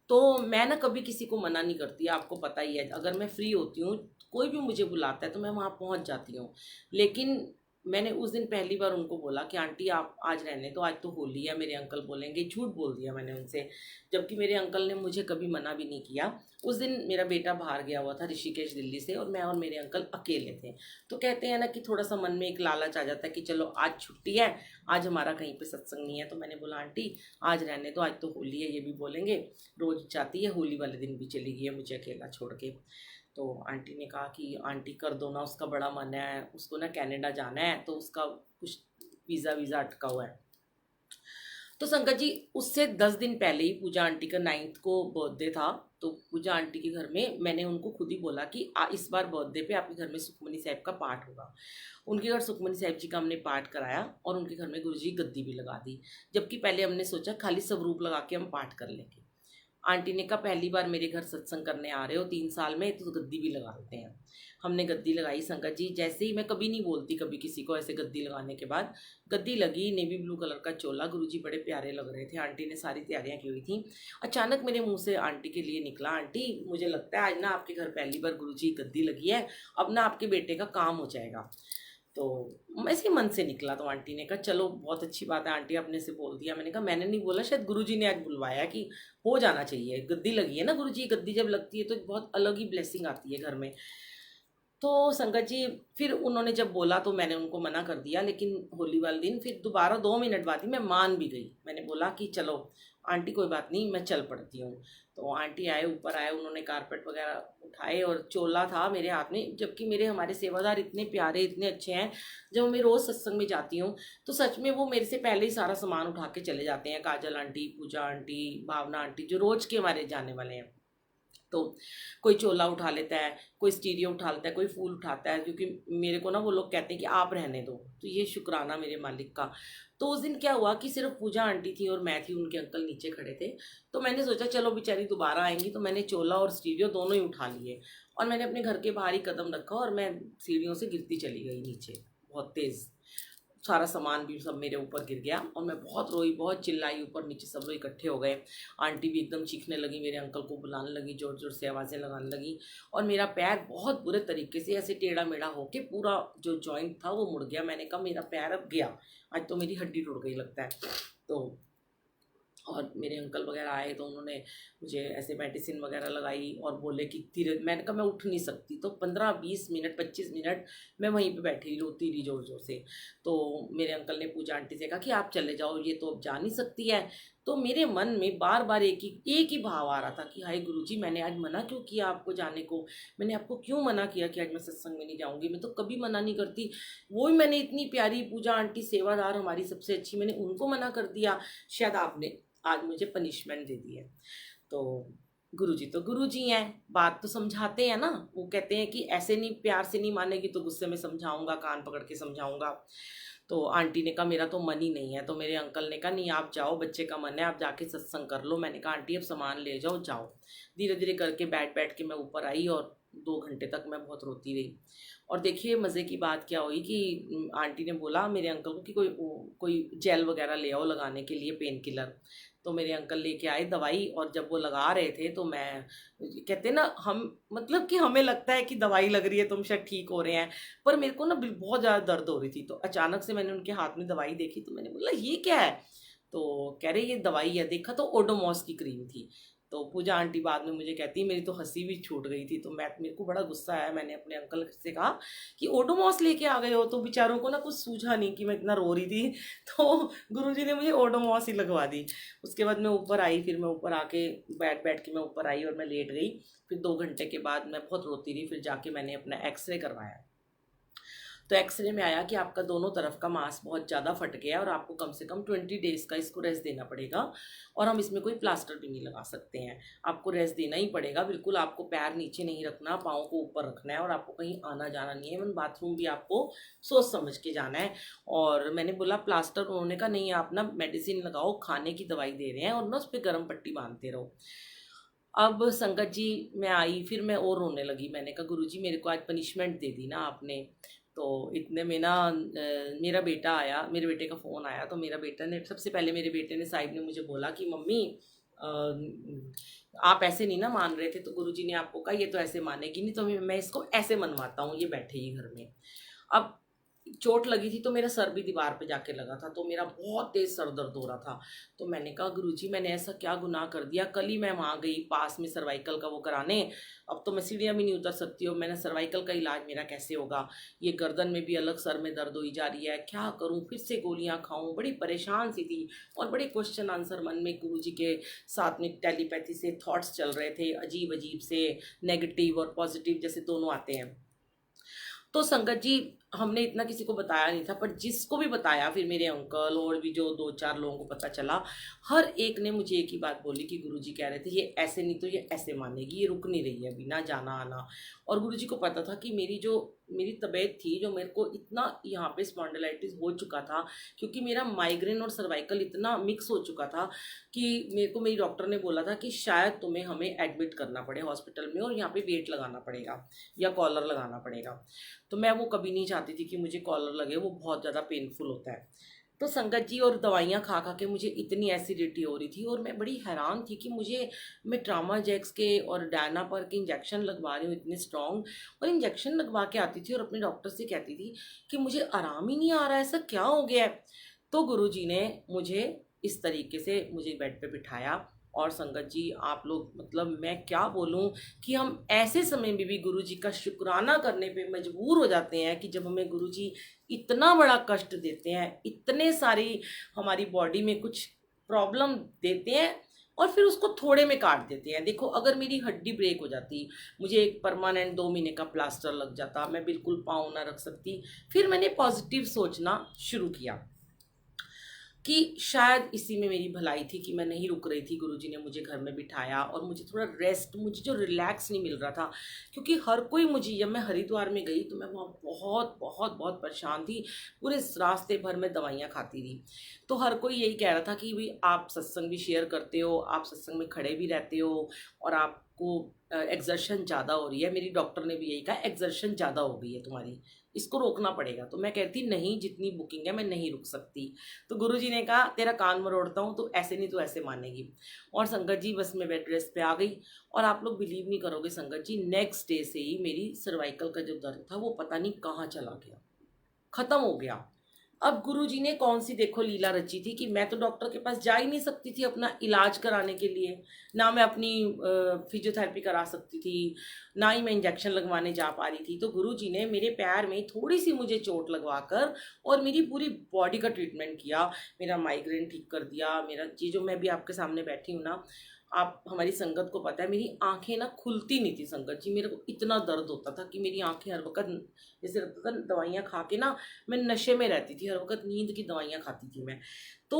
तो मैं ना कभी किसी को मना नहीं करती, आपको पता ही है, अगर मैं फ्री होती हूँ कोई भी मुझे बुलाता है तो मैं वहाँ पहुँच जाती हूँ। लेकिन मैंने उस दिन पहली बार उनको बोला कि आंटी आप आज रहने तो, आज तो होली है, मेरे अंकल बोलेंगे, झूठ बोल दिया मैंने उनसे, जबकि मेरे अंकल ने मुझे कभी मना भी नहीं किया। उस दिन मेरा बेटा बाहर गया हुआ था ऋषिकेश दिल्ली से, और मैं और मेरे अंकल अकेले थे। तो कहते हैं ना कि थोड़ा सा मन में एक लालच आ जाता है कि चलो आज छुट्टी है, आज हमारा कहीं पे सत्संग नहीं है। तो मैंने बोला आंटी आज रहने तो, आज तो होली है, ये भी बोलेंगे, रोज जाती है, होली वाले दिन भी चली गई है मुझे अकेला छोड़ के। तो आंटी ने कहा कि आंटी कर दो ना, उसका बड़ा मन है, उसको ना कनाडा जाना है, तो उसका कुछ वीज़ा वीज़ा अटका हुआ है। तो संगत जी उससे 10 दिन पहले ही पूजा आंटी का 9th को बर्थडे था। तो पूजा आंटी के घर में मैंने उनको खुद ही बोला कि इस बार बर्थडे पे आपके घर में सुखमनी साहिब का पाठ होगा। उनके घर सुखमनी साहिब जी का हमने पाठ कराया और उनके घर में गुरुजी गद्दी भी लगा दी, जबकि पहले हमने सोचा खाली स्वरूप लगा के हम पाठ कर लेंगे। आंटी ने कहा पहली बार मेरे घर सत्संग करने आ रहे हो 3 साल में, तो गद्दी भी लगा देते हैं। हमने गद्दी लगाई संगत जी, जैसे ही, मैं कभी नहीं बोलती कभी किसी को, ऐसे गद्दी लगाने के बाद गद्दी लगी, नेवी ब्लू कलर का चोला, गुरुजी बड़े प्यारे लग रहे थे, आंटी ने सारी तैयारियां की हुई थी। अचानक मेरे मुंह से आंटी के लिए निकला, आंटी मुझे लगता है आज ना आपके घर पहली बार गुरुजी गद्दी लगी है, अब ना आपके बेटे का काम हो जाएगा। तो ऐसे ही मन से निकला। तो आंटी ने कहा चलो बहुत अच्छी बात है आंटी, आपने से बोल दिया। मैंने कहा मैंने नहीं बोला, शायद गुरुजी ने आज बुलवाया कि हो जाना चाहिए, गद्दी लगी है ना गुरुजी, गद्दी जब लगती है तो बहुत अलग ही ब्लेसिंग आती है घर में। तो संगत जी फिर उन्होंने जब बोला तो मैंने उनको मना कर दिया, लेकिन होली वाले दिन फिर दोबारा 2 मिनट बाद ही मैं मान भी गई। मैंने बोला कि चलो आंटी कोई बात नहीं, मैं चल पड़ती हूँ। तो आंटी आए, ऊपर आए, उन्होंने कारपेट वगैरह उठाए और चोला था मेरे हाथ में, जबकि मेरे हमारे सेवादार इतने प्यारे इतने अच्छे हैं। जब मैं रोज़ सत्संग में जाती हूँ तो सच में वो मेरे से पहले ही सारा सामान उठा के चले जाते हैं, काजल आंटी, पूजा आंटी, भावना आंटी, जो रोज़ के हमारे जाने वाले हैं। तो कोई चोला उठा लेता है, कोई स्टीरियो उठा लेता है, कोई फूल उठाता है, क्योंकि मेरे को ना वो लोग कहते हैं कि आप रहने दो, तो ये शुक्राना मेरे मालिक का। तो उस दिन क्या हुआ कि सिर्फ पूजा आंटी थी और मैं थी, उनके अंकल नीचे खड़े थे। तो मैंने सोचा चलो बेचारी दोबारा आएंगी, तो मैंने चोला और स्टीरियो दोनों ही उठा लिए और मैंने अपने घर के बाहर ही कदम रखा और मैं सीढ़ियों से गिरती चली गई नीचे बहुत तेज़। सारा सामान भी सब मेरे ऊपर गिर गया और मैं बहुत रोई, बहुत चिल्लाई, ऊपर नीचे सब लोग इकट्ठे हो गए। आंटी भी एकदम चीखने लगी, मेरे अंकल को बुलाने लगी, जोर जोर से आवाज़ें लगाने लगी और मेरा पैर बहुत बुरे तरीके से ऐसे टेढ़ा मेढ़ा होके पूरा जो जॉइंट था वो मुड़ गया। मैंने कहा मेरा पैर अब गया, आज तो मेरी हड्डी टूट गई लगता है। तो और मेरे अंकल वगैरह आए तो उन्होंने मुझे ऐसे मेडिसिन वगैरह लगाई और बोले कि धीरे, मैंने कहा मैं उठ नहीं सकती। तो 15-20 मिनट 25 मिनट मैं वहीं पे बैठी रोती रही जोर जोर से। तो मेरे अंकल ने पूजा आंटी से कहा कि आप चले जाओ, ये तो अब जा नहीं सकती है। तो मेरे मन में बार बार एक ही भाव आ रहा था कि हाय गुरुजी, मैंने आज मना क्यों किया आपको जाने को, मैंने आपको क्यों मना किया कि आज मैं सत्संग में नहीं जाऊँगी, मैं तो कभी मना नहीं करती। वो ही मैंने इतनी प्यारी पूजा आंटी सेवादार हमारी सबसे अच्छी, मैंने उनको मना कर दिया, शायद आपने आज मुझे पनिशमेंट दे दी है। तो गुरुजी तो गुरुजी हैं, बात तो समझाते हैं ना, वो कहते हैं कि ऐसे नहीं, प्यार से नहीं मानेगी तो गुस्से में समझाऊंगा, कान पकड़ के समझाऊंगा। तो आंटी ने कहा मेरा तो मन ही नहीं है। तो मेरे अंकल ने कहा नहीं आप जाओ, बच्चे का मन है, आप जाके सत्संग कर लो। मैंने कहा आंटी अब सामान ले जाओ, जाओ। धीरे धीरे करके बैठ बैठ के मैं ऊपर आई और 2 घंटे तक मैं बहुत रोती रही। और देखिए मज़े की बात क्या हुई कि आंटी ने बोला मेरे अंकल को कि कोई जेल वगैरह ले आओ लगाने के लिए, पेन किलर। तो मेरे अंकल लेके आए दवाई और जब वो लगा रहे थे तो मैं, कहते ना हम, मतलब कि हमें लगता है कि दवाई लग रही है तो हम शायद ठीक हो रहे हैं, पर मेरे को ना बहुत ज़्यादा दर्द हो रही थी। तो अचानक से मैंने उनके हाथ में दवाई देखी तो मैंने बोला ये क्या है। तो कह रहे ये दवाई है। देखा तो ओडोमॉस की क्रीम थी। तो पूजा आंटी बाद में मुझे कहती मेरी तो हंसी भी छूट गई थी। तो मेरे को बड़ा गुस्सा आया, मैंने अपने अंकल से कहा कि ओडोमॉस लेके आ गए हो। तो बेचारों को ना कुछ सूझा नहीं कि मैं इतना रो रही थी, तो गुरुजी ने मुझे ओडोमॉस ही लगवा दी। उसके बाद मैं ऊपर आई, फिर मैं ऊपर आके बैठ बैठ के मैं ऊपर आई और मैं लेट गई। फिर 2 घंटे के बाद मैं बहुत रोती रही, फिर जाके मैंने अपना एक्सरे करवाया। तो एक्सरे में आया कि आपका दोनों तरफ का मांस बहुत ज़्यादा फट गया और आपको कम से कम 20 डेज़ का इसको रेस्ट देना पड़ेगा, और हम इसमें कोई प्लास्टर भी नहीं लगा सकते हैं। आपको रेस्ट देना ही पड़ेगा बिल्कुल। आपको पैर नीचे नहीं रखना, पाँव को ऊपर रखना है, और आपको कहीं आना जाना नहीं है। इवन बाथरूम भी आपको सोच समझ के जाना है। और मैंने बोला प्लास्टर, उन्होंने कहा नहीं, आप ना मेडिसिन लगाओ, खाने की दवाई दे रहे हैं, और ना उस पर गर्म पट्टी बांधते रहो। अब संगत जी मैं आई, फिर मैं और रोने लगी। मैंने कहा गुरुजी मेरे को आज पनिशमेंट दे दी ना आपने। तो इतने में ना मेरा बेटा आया, मेरे बेटे का फ़ोन आया। तो मेरा बेटा ने, सबसे पहले मेरे बेटे ने, साहिब ने मुझे बोला कि मम्मी आप ऐसे नहीं ना मान रहे थे, तो गुरुजी ने आपको कहा ये तो ऐसे मानेगी नहीं, तो मैं इसको ऐसे मनवाता हूँ, ये बैठे ही घर में। अब चोट लगी थी तो मेरा सर भी दीवार पे जाके लगा था, तो मेरा बहुत तेज सर दर्द हो रहा था। तो मैंने कहा गुरुजी मैंने ऐसा क्या गुनाह कर दिया, कल ही मैं वहाँ गई पास में सर्वाइकल का वो कराने, अब तो मैं सीढ़ियाँ भी नहीं उतर सकती हूँ, मैंने सर्वाइकल का इलाज मेरा कैसे होगा, ये गर्दन में भी अलग, सर में दर्द हुई जा रही है, क्या करूँ, फिर से गोलियाँ खाऊँ। बड़ी परेशान सी थी, और बड़े क्वेश्चन आंसर मन में गुरुजी के साथ में टेलीपैथी से थॉट्स चल रहे थे, अजीब अजीब से, नेगेटिव और पॉजिटिव जैसे दोनों आते हैं। तो संगत जी हमने इतना किसी को बताया नहीं था, पर जिसको भी बताया, फिर मेरे अंकल और भी जो 2-4 लोगों को पता चला, हर एक ने मुझे एक ही बात बोली कि गुरुजी कह रहे थे ये ऐसे नहीं तो ये ऐसे मानेगी, ये रुक नहीं रही है अभी ना जाना आना। और गुरुजी को पता था कि मेरी तबीयत थी, जो मेरे को इतना यहाँ पे स्पॉन्डिलाइटिस हो चुका था, क्योंकि मेरा माइग्रेन और सर्वाइकल इतना मिक्स हो चुका था कि मेरे को मेरी डॉक्टर ने बोला था कि शायद तुम्हें हमें एडमिट करना पड़े हॉस्पिटल में, और यहाँ पे वेट लगाना पड़ेगा या कॉलर लगाना पड़ेगा। तो मैं वो कभी नहीं चाहती थी कि मुझे कॉलर लगे, वो बहुत ज़्यादा पेनफुल होता है। तो संगत जी, और दवाइयाँ खा खा के मुझे इतनी एसिडिटी हो रही थी, और मैं बड़ी हैरान थी कि मैं ट्रामाजेक्स के और डायनापर के इंजेक्शन लगवा रही हूँ इतने स्ट्रॉन्ग, और इंजेक्शन लगवा के आती थी और अपने डॉक्टर से कहती थी कि मुझे आराम ही नहीं आ रहा है, ऐसा क्या हो गया है। तो गुरुजी ने मुझे इस तरीके से मुझे बेड पे बिठाया। और संगत जी आप लोग, मतलब मैं क्या बोलूं कि हम ऐसे समय में भी गुरुजी का शुक्राना करने पे मजबूर हो जाते हैं कि जब हमें गुरुजी इतना बड़ा कष्ट देते हैं, इतने सारी हमारी बॉडी में कुछ प्रॉब्लम देते हैं, और फिर उसको थोड़े में काट देते हैं। देखो अगर मेरी हड्डी ब्रेक हो जाती, मुझे एक परमानेंट 2 महीने का प्लास्टर लग जाता, मैं बिल्कुल पाँव ना रख सकती। फिर मैंने पॉजिटिव सोचना शुरू किया कि शायद इसी में मेरी भलाई थी कि मैं नहीं रुक रही थी। गुरुजी ने मुझे घर में बिठाया और मुझे थोड़ा रेस्ट, मुझे जो रिलैक्स नहीं मिल रहा था, क्योंकि हर कोई मुझे, जब मैं हरिद्वार में गई तो मैं वहाँ बहुत बहुत बहुत परेशान थी, पूरे रास्ते भर में दवाइयाँ खाती थी। तो हर कोई यही कह रहा था कि भाई आप सत्संग भी शेयर करते हो, आप सत्संग में खड़े भी रहते हो, और आपको एग्जर्शन ज़्यादा हो रही है। मेरी डॉक्टर ने भी यही कहा, एग्जर्शन ज़्यादा हो गई है तुम्हारी, इसको रोकना पड़ेगा। तो मैं कहती नहीं, जितनी बुकिंग है मैं नहीं रुक सकती। तो गुरुजी ने कहा तेरा कान मरोड़ता हूँ, तो ऐसे नहीं तो ऐसे मानेगी। और संगत जी बस मैं बेड रेस्ट पे आ गई, और आप लोग बिलीव नहीं करोगे संगत जी, नेक्स्ट डे से ही मेरी सर्वाइकल का जो दर्द था वो पता नहीं कहाँ चला गया, खत्म हो गया। अब गुरुजी ने कौन सी देखो लीला रची थी कि मैं तो डॉक्टर के पास जा ही नहीं सकती थी अपना इलाज कराने के लिए, ना मैं अपनी फिजियोथेरेपी करा सकती थी, ना ही मैं इंजेक्शन लगवाने जा पा रही थी। तो गुरुजी ने मेरे पैर में थोड़ी सी मुझे चोट लगवा कर और मेरी पूरी बॉडी का ट्रीटमेंट किया, मेरा माइग्रेन ठीक कर दिया। मेरा ये जो मैं भी आपके सामने बैठी हूँ ना, आप हमारी संगत को पता है, मेरी आंखें ना खुलती नहीं थी संगत जी, मेरे को इतना दर्द होता था कि मेरी आंखें हर वक्त, जैसे लगता था दवाइयाँ खा के ना मैं नशे में रहती थी, हर वक्त नींद की दवाइयाँ खाती थी मैं। तो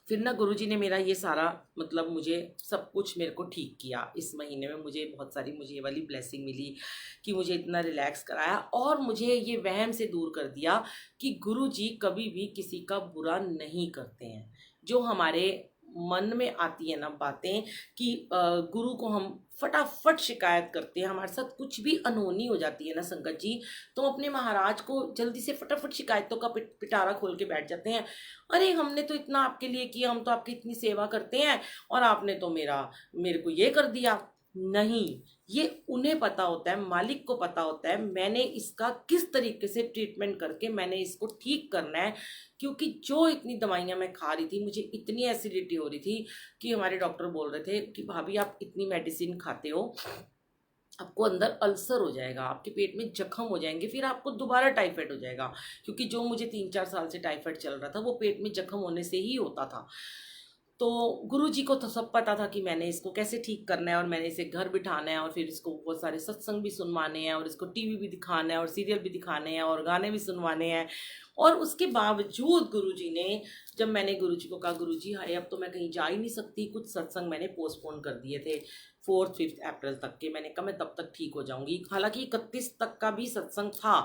फिर ना गुरुजी ने मेरा ये सारा, मतलब मुझे सब कुछ मेरे को ठीक किया। इस महीने में मुझे बहुत सारी, मुझे ये वाली ब्लेसिंग मिली कि मुझे इतना रिलैक्स कराया, और मुझे ये वहम से दूर कर दिया कि गुरुजी कभी भी किसी का बुरा नहीं करते हैं। जो हमारे मन में आती है ना बातें कि गुरु को हम फटाफट शिकायत करते हैं, हमारे साथ कुछ भी अनहोनी हो जाती है ना संगत जी, तो अपने महाराज को जल्दी से फटाफट शिकायतों का पिटारा खोल के बैठ जाते हैं। अरे हमने तो इतना आपके लिए किया, हम तो आपकी इतनी सेवा करते हैं, और आपने तो मेरे को ये कर दिया। नहीं, ये उन्हें पता होता है, मालिक को पता होता है मैंने इसका किस तरीके से ट्रीटमेंट करके मैंने इसको ठीक करना है। क्योंकि जो इतनी दवाइयाँ मैं खा रही थी, मुझे इतनी एसिडिटी हो रही थी कि हमारे डॉक्टर बोल रहे थे कि भाभी आप इतनी मेडिसिन खाते हो, आपको अंदर अल्सर हो जाएगा, आपके पेट में जख्म हो जाएंगे, फिर आपको दोबारा टाइफाइड हो जाएगा। क्योंकि जो मुझे 3-4 साल से टाइफाइड चल रहा था वो पेट में जख्म होने से ही होता था। तो गुरुजी को तो सब पता था कि मैंने इसको कैसे ठीक करना है और मैंने इसे घर बिठाना है और फिर इसको बहुत सारे सत्संग भी सुनवाने हैं और इसको टीवी भी दिखाना है और सीरियल भी दिखाने हैं और गाने भी सुनवाने हैं। और उसके बावजूद गुरुजी ने, जब मैंने गुरुजी को कहा गुरुजी हाय अब तो मैं कहीं जा ही नहीं सकती, कुछ सत्संग मैंने पोस्टपोन कर दिए थे 4-5 अप्रैल तक के, मैंने कहा मैं तब तक ठीक हो जाऊंगी। हालांकि 31 तक का भी सत्संग था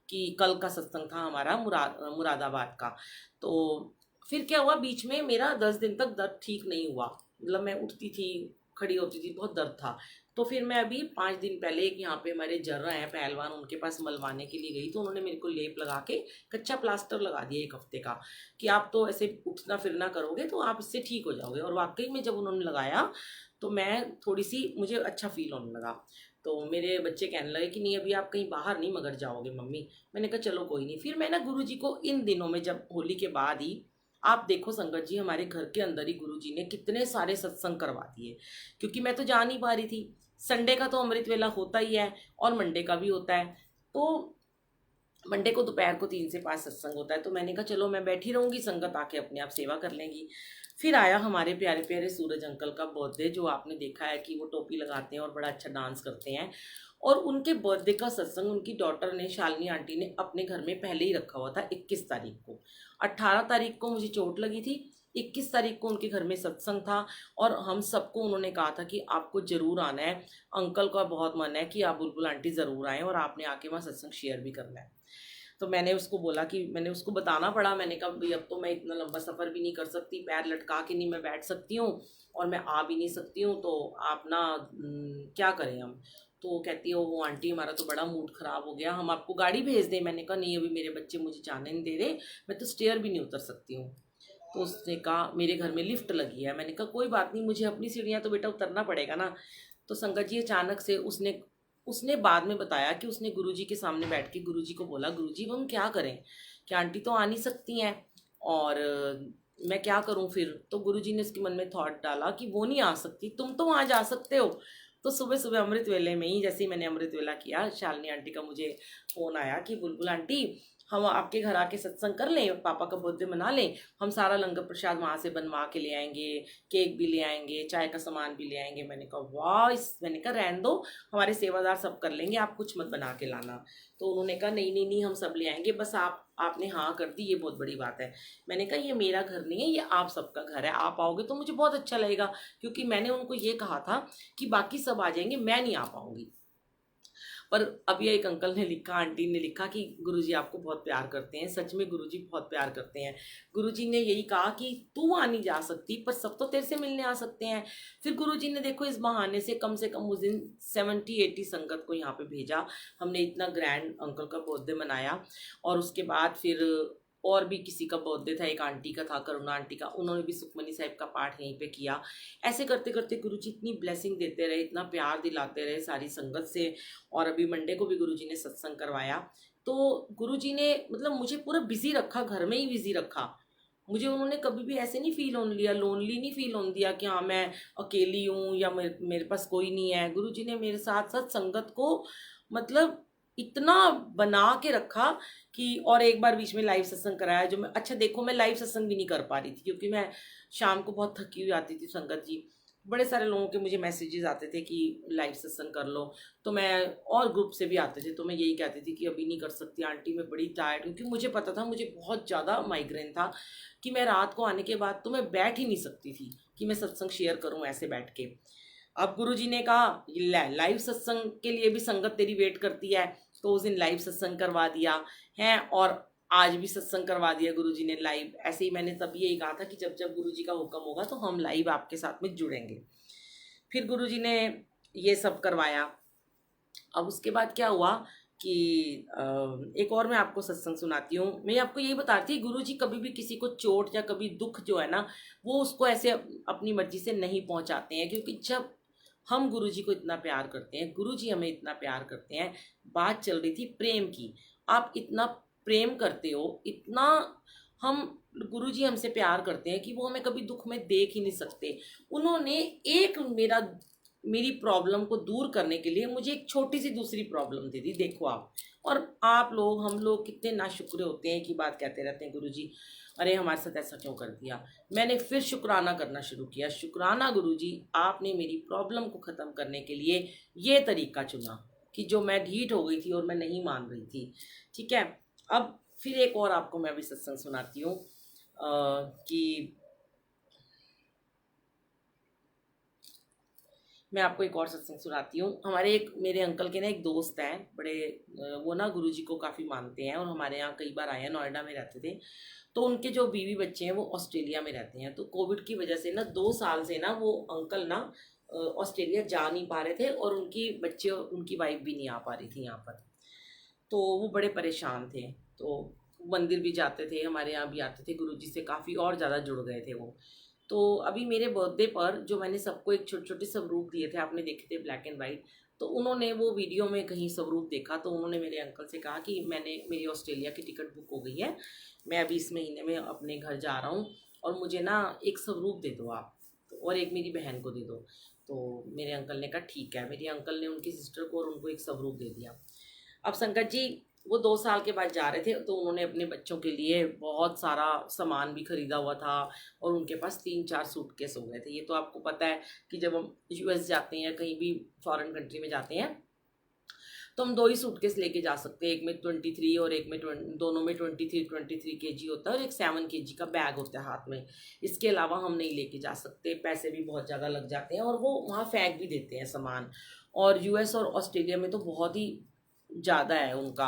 कि कल का सत्संग था हमारा मुरादाबाद का। तो फिर क्या हुआ, बीच में मेरा 10 दिन तक दर्द ठीक नहीं हुआ, मतलब मैं उठती थी खड़ी होती थी, बहुत दर्द था। तो फिर मैं अभी 5 दिन पहले एक यहाँ पे हमारे जर्रा हैं पहलवान, उनके पास मलवाने के लिए गई, तो उन्होंने मेरे को लेप लगा के कच्चा प्लास्टर लगा दिया 1 हफ्ते का कि आप तो ऐसे उठना फिरना करोगे तो आप इससे ठीक हो जाओगे। और वाकई में जब उन्होंने लगाया तो मैं थोड़ी सी, मुझे अच्छा फील होने लगा। तो मेरे बच्चे कहने लगे कि नहीं अभी आप कहीं बाहर नहीं मगर जाओगे मम्मी। मैंने कहा चलो कोई नहीं। फिर मैं ना गुरुजी को इन दिनों में, जब होली के बाद ही, आप देखो संगत जी हमारे घर के अंदर ही गुरुजी ने कितने सारे सत्संग करवा दिए, क्योंकि मैं तो जा नहीं पा रही थी। संडे का तो अमृत वेला होता ही है और मंडे का भी होता है। तो मंडे को दोपहर को 3 से 5 सत्संग होता है। तो मैंने कहा चलो मैं बैठी रहूंगी, संगत आके अपने आप सेवा कर लेंगी। फिर आया हमारे प्यारे प्यारे सूरज अंकल का बर्थडे, जो आपने देखा है कि वो टोपी लगाते हैं और बड़ा अच्छा डांस करते हैं। और उनके बर्थडे का सत्संग उनकी डॉटर ने, शालिनी आंटी ने, अपने घर में पहले ही रखा हुआ था 21 तारीख को। 18 तारीख को मुझे चोट लगी थी, 21 तारीख को उनके घर में सत्संग था। और हम सबको उन्होंने कहा था कि आपको ज़रूर आना है, अंकल का बहुत मन है कि आप बुलबुल आंटी ज़रूर आएँ और आपने आके वहाँ सत्संग शेयर भी करना है। तो मैंने उसको बोला कि, मैंने उसको बताना पड़ा, मैंने कहा भाई अब तो मैं इतना लंबा सफ़र भी नहीं कर सकती, पैर लटका के नहीं मैं बैठ सकती हूँ और मैं आ भी नहीं सकती हूँ, तो आप ना क्या करें हम। तो कहती है वो आंटी हमारा तो बड़ा मूड ख़राब हो गया, हम आपको गाड़ी भेज दें। मैंने कहा नहीं अभी मेरे बच्चे मुझे जाने नहीं दे रहे, मैं तो स्टेयर भी नहीं उतर सकती हूँ। तो उसने कहा मेरे घर में लिफ्ट लगी है। मैंने कहा कोई बात नहीं, मुझे अपनी सीढ़ियाँ तो बेटा उतरना पड़ेगा ना। तो संगत जी अचानक से उसने उसने बाद में बताया कि उसने गुरुजी के सामने बैठ के गुरुजी को बोला गुरुजी हम क्या करें, कि आंटी तो आ नहीं सकती हैं और मैं क्या करूं फिर। तो गुरुजी ने उसके मन में थॉट डाला कि वो नहीं आ सकती, तुम तो वहाँ जा सकते हो। तो सुबह सुबह अमृत वेले में ही, जैसे ही मैंने अमृत वेला किया, शालिनी आंटी का मुझे फ़ोन आया कि बुलबुल आंटी हम आपके घर आके सत्संग कर लें, पापा का बर्थडे मना लें, हम सारा लंगर प्रसाद वहाँ से बनवा के ले आएंगे, केक भी ले आएंगे, चाय का सामान भी ले आएंगे। मैंने कहा वाह, मैंने कहा रहने दो, हमारे सेवादार सब कर लेंगे, आप कुछ मत बना के लाना। तो उन्होंने कहा नहीं नहीं नहीं हम सब ले आएंगे, बस आपने हाँ कर दी, ये बहुत बड़ी बात है। मैंने कहा ये मेरा घर नहीं है, ये आप सबका घर है, आप आओगे तो मुझे बहुत अच्छा लगेगा, क्योंकि मैंने उनको ये कहा था कि बाकी सब आ जाएंगे, मैं नहीं आ पाऊंगी। पर अभी एक अंकल ने लिखा, आंटी ने लिखा कि गुरुजी आपको बहुत प्यार करते हैं, सच में गुरुजी बहुत प्यार करते हैं। गुरुजी ने यही कहा कि तू आ नहीं जा सकती पर सब तो तेरे से मिलने आ सकते हैं। फिर गुरुजी ने देखो इस बहाने से कम उस दिन 70-80 संगत को यहाँ पे भेजा। हमने इतना ग्रैंड अंकल का बर्थडे मनाया। और उसके बाद फिर और भी किसी का बर्थडे था, एक आंटी का था, करुणा आंटी का, उन्होंने भी सुखमनी साहिब का पाठ यहीं पे किया। ऐसे करते करते गुरुजी इतनी ब्लेसिंग देते रहे, इतना प्यार दिलाते रहे सारी संगत से। और अभी मंडे को भी गुरुजी ने सत्संग करवाया। तो गुरुजी ने मतलब मुझे पूरा बिजी रखा, घर में ही बिजी रखा। मुझे उन्होंने कभी भी ऐसे नहीं फील होने दिया, लोनली नहीं फील होने दिया कि हाँ मैं अकेली हूँ या मेरे पास कोई नहीं है। गुरुजी ने मेरे साथ साथ संगत को मतलब इतना बना के रखा कि, और एक बार बीच में लाइव सत्संग कराया जो मैं, अच्छा देखो मैं लाइव सत्संग भी नहीं कर पा रही थी क्योंकि मैं शाम को बहुत थकी हुई आती थी संगत जी। बड़े सारे लोगों के मुझे मैसेजेस आते थे कि लाइव सत्संग कर लो, तो मैं, और ग्रुप से भी आते थे, तो मैं यही कहती थी कि अभी नहीं कर सकती आंटी, मैं बड़ी टायर्ड, क्योंकि मुझे पता था मुझे बहुत ज़्यादा माइग्रेन था कि मैं रात को आने के बाद तो मैं बैठ ही नहीं सकती थी कि मैं सत्संग शेयर करूं ऐसे बैठ के। अब गुरुजी ने कहा लाइव सत्संग के लिए भी संगत तेरी वेट करती है, तो उस दिन लाइव सत्संग करवा दिया है और आज भी सत्संग करवा दिया गुरुजी ने लाइव। ऐसे ही मैंने तब यही कहा था कि जब जब गुरुजी का हुक्म होगा तो हम लाइव आपके साथ में जुड़ेंगे। फिर गुरुजी ने ये सब करवाया। अब उसके बाद क्या हुआ कि एक और मैं आपको सत्संग सुनाती हूँ। मैं आपको यही बता रही थी, गुरुजी कभी भी किसी को चोट या कभी दुख जो है ना, वो उसको ऐसे अपनी मर्जी से नहीं पहुँचाते हैं, क्योंकि जब हम गुरुजी को इतना प्यार करते हैं, गुरुजी हमें इतना प्यार करते हैं। बात चल रही थी प्रेम की, आप इतना प्रेम करते हो, इतना हम, गुरुजी हमसे प्यार करते हैं कि वो हमें कभी दुख में देख ही नहीं सकते। उन्होंने एक मेरा मेरी प्रॉब्लम को दूर करने के लिए मुझे एक छोटी सी दूसरी प्रॉब्लम दे दी, देखो आप। और आप लोग, हम लोग कितने नाशुक्र होते हैं कि बात कहते रहते हैं, गुरुजी अरे हमारे साथ ऐसा क्यों कर दिया। मैंने फिर शुक्राना करना शुरू किया, शुक्राना गुरुजी, आपने मेरी प्रॉब्लम को ख़त्म करने के लिए ये तरीका चुना कि जो मैं ढीठ हो गई थी और मैं नहीं मान रही थी। ठीक है, अब फिर एक और आपको मैं भी सत्संग सुनाती हूँ कि मैं आपको एक और सत्संग सुनाती हूँ। हमारे एक, मेरे अंकल के ना एक दोस्त हैं बड़े, वो ना गुरुजी को काफ़ी मानते हैं और हमारे यहाँ कई बार आए हैं, नोएडा में रहते थे। तो उनके जो बीवी बच्चे हैं वो ऑस्ट्रेलिया में रहते हैं। तो कोविड की वजह से ना 2 साल से ना वो अंकल ना ऑस्ट्रेलिया जा नहीं पा रहे थे और उनकी बच्चे, उनकी वाइफ भी नहीं आ पा रही थी यहाँ पर। तो वो बड़े परेशान थे। तो मंदिर भी जाते थे, हमारे यहाँ भी आते थे, गुरुजी से काफ़ी और ज़्यादा जुड़ गए थे वो। तो अभी मेरे बर्थडे पर जो मैंने सबको एक छोटे छोटे स्वरूप दिए थे, आपने देखे थे ब्लैक एंड वाइट, तो उन्होंने वो वीडियो में कहीं स्वरूप देखा, तो उन्होंने मेरे अंकल से कहा कि मेरी ऑस्ट्रेलिया की टिकट बुक हो गई है, मैं अभी इस महीने में अपने घर जा रहा हूँ और मुझे ना एक स्वरूप दे दो आप, और एक मेरी बहन को दे दो। तो मेरे अंकल ने कहा ठीक है। मेरे अंकल ने उनकी सिस्टर को और उनको एक स्वरूप दे दिया। अब संगत जी, वो 2 साल के बाद जा रहे थे तो उन्होंने अपने बच्चों के लिए बहुत सारा सामान भी खरीदा हुआ था और उनके पास 3-4 सूटकेस हो गए थे। ये तो आपको पता है कि जब हम यूएस जाते हैं, कहीं भी फॉरेन कंट्री में जाते हैं, तो हम 2 ही सूटकेस लेके जा सकते हैं। एक में 23 और एक में दोनों में 23 केजी होता है और एक 7 केजी का बैग होता है हाथ में। इसके अलावा हम नहीं लेके जा सकते, पैसे भी बहुत ज़्यादा लग जाते हैं और वो वहाँ फेंक भी देते हैं सामान। और यूएस और ऑस्ट्रेलिया में तो बहुत ही ज़्यादा है उनका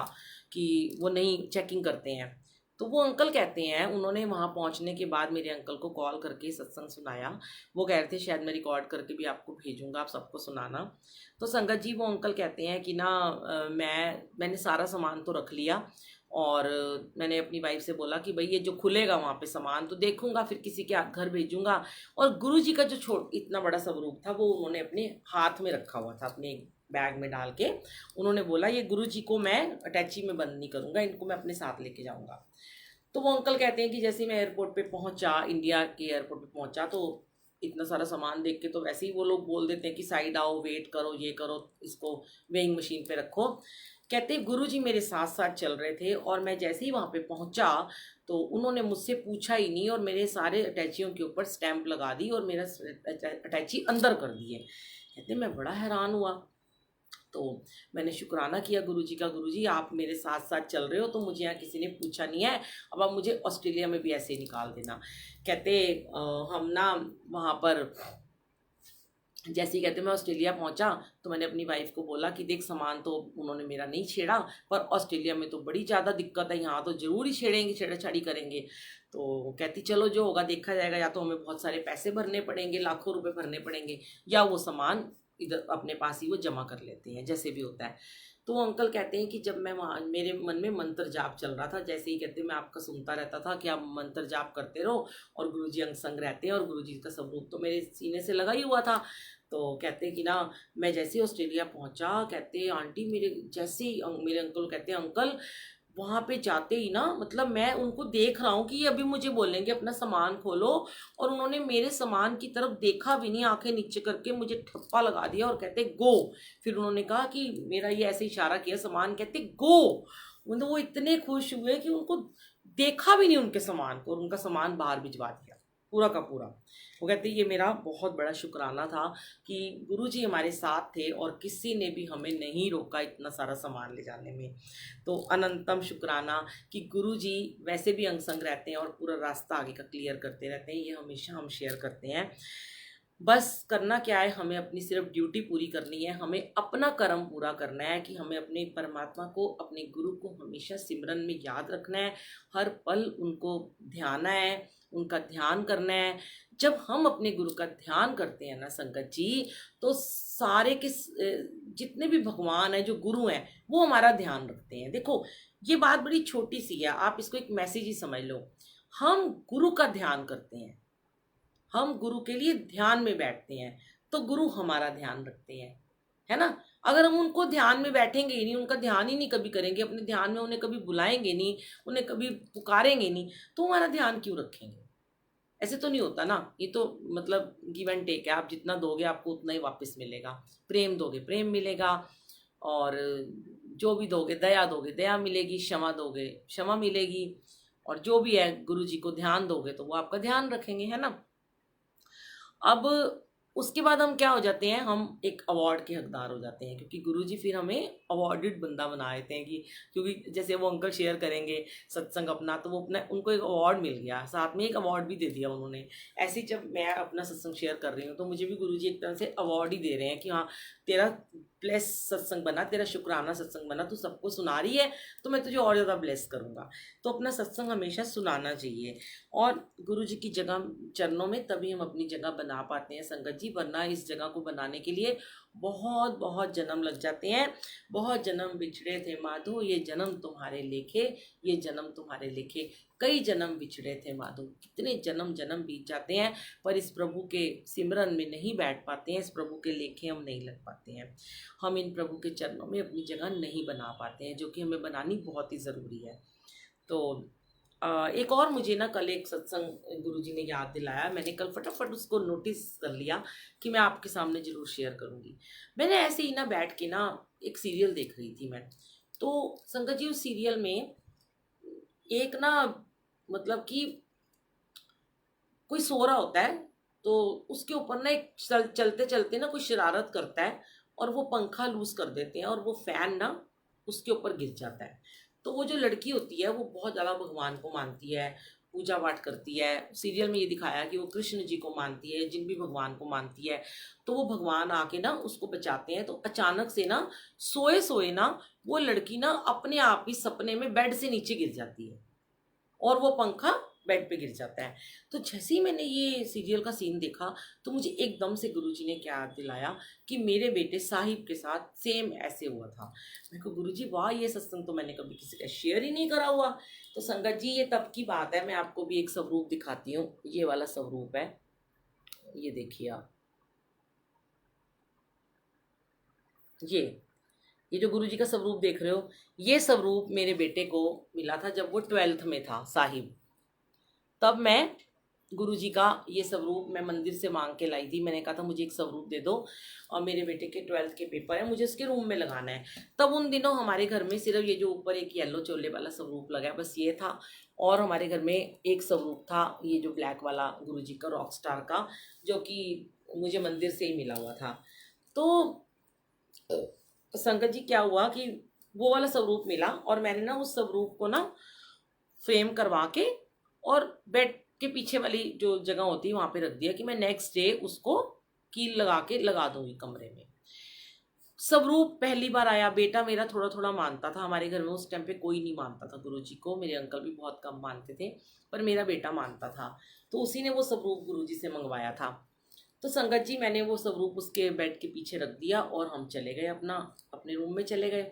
कि वो नहीं चेकिंग करते हैं। तो वो अंकल कहते हैं, उन्होंने वहाँ पहुँचने के बाद मेरे अंकल को कॉल करके सत्संग सुनाया। वो कह रहे थे शायद मैं रिकॉर्ड करके भी आपको भेजूंगा, आप सबको सुनाना। तो संगत जी, वो अंकल कहते हैं कि ना मैंने सारा सामान तो रख लिया और मैंने अपनी वाइफ से बोला कि भाई ये जो खुलेगा वहाँ पे सामान तो देखूंगा, फिर किसी के घर भेजूंगा। और गुरुजी का जो इतना बड़ा स्वरूप था वो उन्होंने अपने हाथ में रखा हुआ था, अपने बैग में डाल के। उन्होंने बोला ये गुरुजी को मैं अटैची में बंद नहीं करूंगा, इनको मैं अपने साथ लेके जाऊंगा। तो वो अंकल कहते हैं कि जैसे मैं एयरपोर्ट पे पहुंचा, इंडिया के एयरपोर्ट पे पहुंचा, तो इतना सारा सामान देख के तो वैसे ही वो लोग बोल देते हैं कि साइड आओ, वेट करो, ये करो, इसको वेइंग मशीन पे रखो। कहते गुरुजी मेरे साथ साथ चल रहे थे और मैं जैसे ही वहाँ पे पहुँचा तो उन्होंने मुझसे पूछा ही नहीं और मेरे सारे अटैचियों के ऊपर स्टैंप लगा दी और मेरा अटैची अंदर कर दिए। कहते मैं बड़ा हैरान हुआ। तो मैंने शुक्राना किया गुरुजी का, गुरुजी आप मेरे साथ साथ चल रहे हो, तो मुझे यहाँ किसी ने पूछा नहीं है, अब आप मुझे ऑस्ट्रेलिया में भी ऐसे ही निकाल देना। कहते हम ना वहाँ पर जैसे ही, कहते मैं ऑस्ट्रेलिया पहुंचा तो मैंने अपनी वाइफ को बोला कि देख सामान तो उन्होंने मेरा नहीं छेड़ा, पर ऑस्ट्रेलिया में तो बड़ी ज़्यादा दिक्कत है, यहाँ तो ज़रूर ही छेड़ेंगे, छेड़ाछाड़ी करेंगे। तो कहती चलो जो होगा देखा जाएगा, या तो हमें बहुत सारे पैसे भरने पड़ेंगे, लाखों रुपए भरने पड़ेंगे, या वो सामान इधर अपने पास ही वो जमा कर लेते हैं, जैसे भी होता है। तो वो अंकल कहते हैं कि जब मैं वहाँ, मेरे मन में मंत्र जाप चल रहा था, जैसे ही कहते मैं आपका सुनता रहता था कि आप मंत्र जाप करते रहो और गुरुजी अंग संग रहते हैं और गुरुजी का स्वरूप तो मेरे सीने से लगा ही हुआ था। तो कहते कि ना मैं जैसे ही ऑस्ट्रेलिया पहुंचा, कहते आंटी मेरे जैसे ही मेरे अंकल कहते हैं अंकल वहाँ पे जाते ही ना, मतलब मैं उनको देख रहा हूँ कि ये अभी मुझे बोलेंगे अपना सामान खोलो, और उन्होंने मेरे सामान की तरफ देखा भी नहीं, आंखें नीचे करके मुझे ठप्पा लगा दिया और कहते गो। फिर उन्होंने कहा कि मेरा ये ऐसे इशारा किया सामान, कहते गो। मतलब वो इतने खुश हुए कि उनको देखा भी नहीं उनके सामान को, और उनका सामान बाहर भिजवा दिया पूरा का पूरा। वो कहते ये मेरा बहुत बड़ा शुक्राना था कि गुरुजी हमारे साथ थे और किसी ने भी हमें नहीं रोका इतना सारा सामान ले जाने में। तो अनंतम शुक्राना कि गुरुजी वैसे भी अंग संग रहते हैं और पूरा रास्ता आगे का क्लियर करते रहते हैं, ये हमेशा हम शेयर करते हैं। बस करना क्या है, हमें अपनी सिर्फ ड्यूटी पूरी करनी है, हमें अपना कर्म पूरा करना है कि हमें अपने परमात्मा को, अपने गुरु को हमेशा सिमरन में याद रखना है, हर पल उनको ध्याना है, उनका ध्यान करना है। जब हम अपने गुरु का ध्यान करते हैं ना संगत जी, तो सारे के जितने भी भगवान हैं, जो गुरु हैं, वो हमारा ध्यान रखते हैं। देखो ये बात बड़ी छोटी सी है, आप इसको एक मैसेज ही समझ लो। हम गुरु का ध्यान करते हैं, हम गुरु के लिए ध्यान में बैठते हैं, तो गुरु हमारा ध्यान रखते हैं, है ना। अगर हम उनको ध्यान में बैठेंगे ही नहीं, उनका ध्यान ही नहीं कभी करेंगे, अपने ध्यान में उन्हें कभी बुलाएंगे नहीं, उन्हें कभी पुकारेंगे नहीं, तो हमारा ध्यान क्यों रखेंगे। ऐसे तो नहीं होता ना, ये तो मतलब गिव एंड टेक है, आप जितना दोगे आपको उतना ही वापस मिलेगा। प्रेम दोगे प्रेम मिलेगा, और जो भी दोगे, दया दोगे दया मिलेगी, क्षमा दोगे क्षमा मिलेगी, और जो भी है गुरु जी को ध्यान दोगे तो वो आपका ध्यान रखेंगे, है ना। अब उसके बाद हम क्या हो जाते हैं, हम एक अवार्ड के हकदार हो जाते हैं, क्योंकि गुरुजी फिर हमें अवार्डेड बंदा बना देते हैं कि, क्योंकि जैसे वो अंकल शेयर करेंगे सत्संग अपना, तो वो अपना उनको एक अवार्ड मिल गया, साथ में एक अवार्ड भी दे दिया उन्होंने। ऐसे ही जब मैं अपना सत्संग शेयर कर रही हूँ तो मुझे भी गुरुजी एक तरह से अवार्ड ही दे रहे हैं कि हाँ, तेरा ब्लेस सत्संग बना, तेरा शुक्राना सत्संग बना, तू सबको सुना रही है तो मैं तुझे और ज़्यादा ब्लेस करूँगा। तो अपना सत्संग हमेशा सुनाना चाहिए, और गुरु जी की जगह चरणों में तभी हम अपनी जगह बना पाते हैं संगत जी, वरना इस जगह को बनाने के लिए बहुत बहुत जन्म लग जाते हैं। बहुत जन्म बिछड़े थे माधो, ये जन्म तुम्हारे लेखे, ये जन्म तुम्हारे लेखे। कई जन्म बिछड़े थे माधो, कितने जन्म जन्म बीत जाते हैं, पर इस प्रभु के सिमरन में नहीं बैठ पाते हैं, इस प्रभु के लेखे हम नहीं लग पाते हैं, हम इन प्रभु के चरणों में अपनी जगह नहीं बना पाते हैं, जो कि हमें बनानी बहुत ही ज़रूरी है। तो एक और मुझे ना कल एक सत्संग गुरुजी ने याद दिलाया, मैंने कल फटाफट उसको नोटिस कर लिया कि मैं आपके सामने ज़रूर शेयर करूँगी। मैंने ऐसे ही ना बैठ के ना एक सीरियल देख रही थी मैं, तो संगत जी उस सीरियल में एक ना, मतलब कि कोई सो रहा होता है, तो उसके ऊपर ना एक चलते चलते ना कोई शरारत करता है, और वो पंखा लूज कर देते हैं, और वो फैन ना उसके ऊपर गिर जाता है। तो वो जो लड़की होती है वो बहुत ज़्यादा भगवान को मानती है, पूजा पाठ करती है। सीरियल में ये दिखाया कि वो कृष्ण जी को मानती है, जिन भी भगवान को मानती है। तो वो भगवान आके ना उसको बचाते हैं, तो अचानक से ना सोए सोए ना वो लड़की ना अपने आप ही सपने में बेड से नीचे गिर जाती है, और वो पंखा बेड पे गिर जाता है। तो जैसे ही मैंने ये सीरियल का सीन देखा तो मुझे एकदम से गुरुजी ने क्या याद दिलाया कि मेरे बेटे साहिब के साथ सेम ऐसे हुआ था। मैं को गुरुजी वाह, ये सत्संग तो मैंने कभी किसी का शेयर ही नहीं करा हुआ। तो संगत जी ये तब की बात है, मैं आपको भी एक स्वरूप दिखाती हूँ, ये वाला स्वरूप है, ये देखिए आप, ये जो गुरुजी का स्वरूप देख रहे हो, ये स्वरूप मेरे बेटे को मिला था जब वो 12th में था साहिब। तब मैं गुरुजी का ये स्वरूप मैं मंदिर से मांग के लाई थी। मैंने कहा था मुझे एक स्वरूप दे दो, और मेरे बेटे के 12th के पेपर है, मुझे उसके रूम में लगाना है। तब उन दिनों हमारे घर में सिर्फ ये जो ऊपर एक येलो चोले वाला स्वरूप लगा है बस ये था, और हमारे घर में एक स्वरूप था ये जो ब्लैक वाला गुरुजी का रॉक स्टार का, जो कि मुझे मंदिर से ही मिला हुआ था। तो संगत जी क्या हुआ कि वो वाला स्वरूप मिला, और मैंने ना उस स्वरूप को ना फ्रेम करवा के और बेड के पीछे वाली जो जगह होती है वहां पे रख दिया कि मैं नेक्स्ट डे उसको कील लगा के लगा दूंगी कमरे में। स्वरूप पहली बार आया, बेटा मेरा थोड़ा थोड़ा मानता था, हमारे घर में उस टाइम पे कोई नहीं मानता था गुरुजी को, मेरे अंकल भी बहुत कम मानते थे, पर मेरा बेटा मानता था। तो उसी ने वो स्वरूप गुरुजी से मंगवाया था। तो संगत जी मैंने वो स्वरूप उसके बेड के पीछे रख दिया, और हम चले गए अपने रूम में चले गए।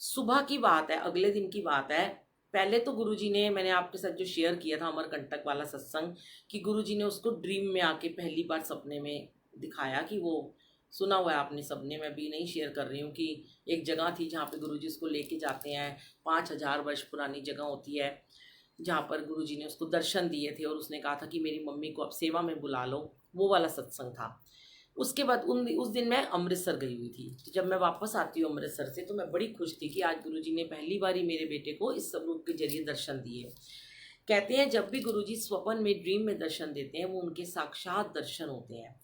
सुबह की बात है, अगले दिन की बात है। पहले तो गुरुजी ने, मैंने आपके साथ जो शेयर किया था अमरकंटक वाला सत्संग, कि गुरुजी ने उसको ड्रीम में आके पहली बार सपने में दिखाया, कि वो सुना हुआ है आपने सबने, मैं भी नहीं शेयर कर रही हूँ, कि एक जगह थी जहाँ पे गुरुजी उसको लेके जाते हैं, 5000 वर्ष पुरानी जगह होती है, जहाँ पर गुरुजी ने उसको दर्शन दिए थे, और उसने कहा था कि मेरी मम्मी को अब सेवा में बुला लो, वो वाला सत्संग था। उसके बाद उस दिन मैं अमृतसर गई हुई थी। तो जब मैं वापस आती हूँ अमृतसर से, तो मैं बड़ी खुश थी कि आज गुरुजी ने पहली बार ही मेरे बेटे को इस स्वरूप के जरिए दर्शन दिए। कहते हैं जब भी गुरुजी स्वप्न में, ड्रीम में दर्शन देते हैं, वो उनके साक्षात दर्शन होते हैं।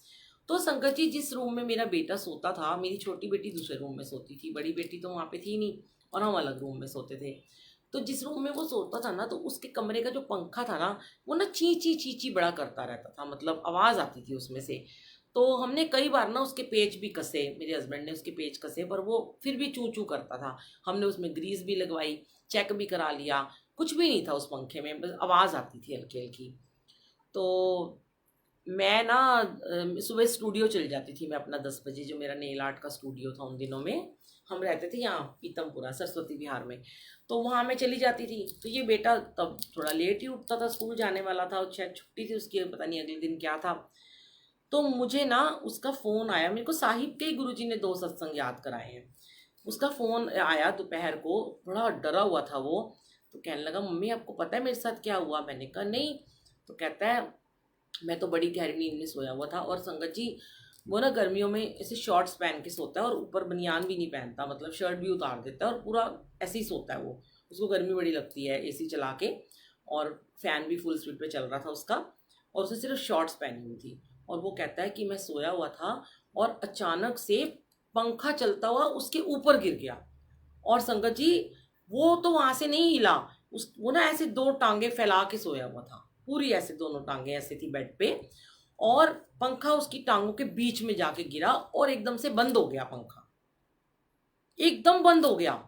तो संगत जी जिस रूम में मेरा बेटा सोता था, मेरी छोटी बेटी दूसरे रूम में सोती थी, बड़ी बेटी तो वहाँ पे थी नहीं, और हम अलग रूम में सोते थे। तो जिस रूम में वो सोता था ना, तो उसके कमरे का जो पंखा था ना, वो ना ची ची ची ची बड़ा करता रहता था, मतलब आवाज़ आती थी उसमें से। तो हमने कई बार ना उसके पेच भी कसे, मेरे हस्बैंड ने उसके पेच कसे, पर वो फिर भी चू चू करता था। हमने उसमें ग्रीस भी लगवाई, चेक भी करा लिया, कुछ भी नहीं था उस पंखे में, बस आवाज़ आती थी हल्की हल्की। तो मैं ना सुबह स्टूडियो चली जाती थी मैं अपना 10 बजे, जो मेरा नेल आर्ट का स्टूडियो था उन दिनों में, हम रहते थे यहाँ पीतमपुरा सरस्वती विहार में। तो वहाँ मैं चली जाती थी। तो ये बेटा तब थोड़ा लेट ही उठता था, स्कूल जाने वाला था, और शायद छुट्टी थी उसकी, पता नहीं अगले दिन क्या था। तो मुझे ना उसका फ़ोन आया, मेरे को साहिब के ही गुरुजी ने 2 सत्संग याद कराए हैं। उसका फ़ोन आया दोपहर को, बड़ा डरा हुआ था वो। तो कहने लगा मम्मी आपको पता है मेरे साथ क्या हुआ? मैंने कहा नहीं। तो कहता है मैं तो बड़ी गहरी नींद में सोया हुआ था। और संगत जी वो ना गर्मियों में ऐसे शॉर्ट्स पहन के सोता है और ऊपर बनियान भी नहीं पहनता, मतलब शर्ट भी उतार देता है और पूरा ऐसे ही सोता है वो। उसको गर्मी बड़ी लगती है एसी चला के, और फैन भी फुल स्पीड पे चल रहा था उसका, और उसने सिर्फ शॉर्ट्स पहनी हुई थी। और वो कहता है कि मैं सोया हुआ था और अचानक से पंखा चलता हुआ उसके ऊपर गिर गया। और संगत जी वो तो वहां से नहीं हिला, उस वो ना ऐसे दो टांगे फैला के सोया हुआ था, पूरी ऐसे दोनों टांगे ऐसे थी बेड पे, और पंखा उसकी टांगों के बीच में जाके गिरा और एकदम से बंद हो गया पंखा, एकदम बंद हो गया।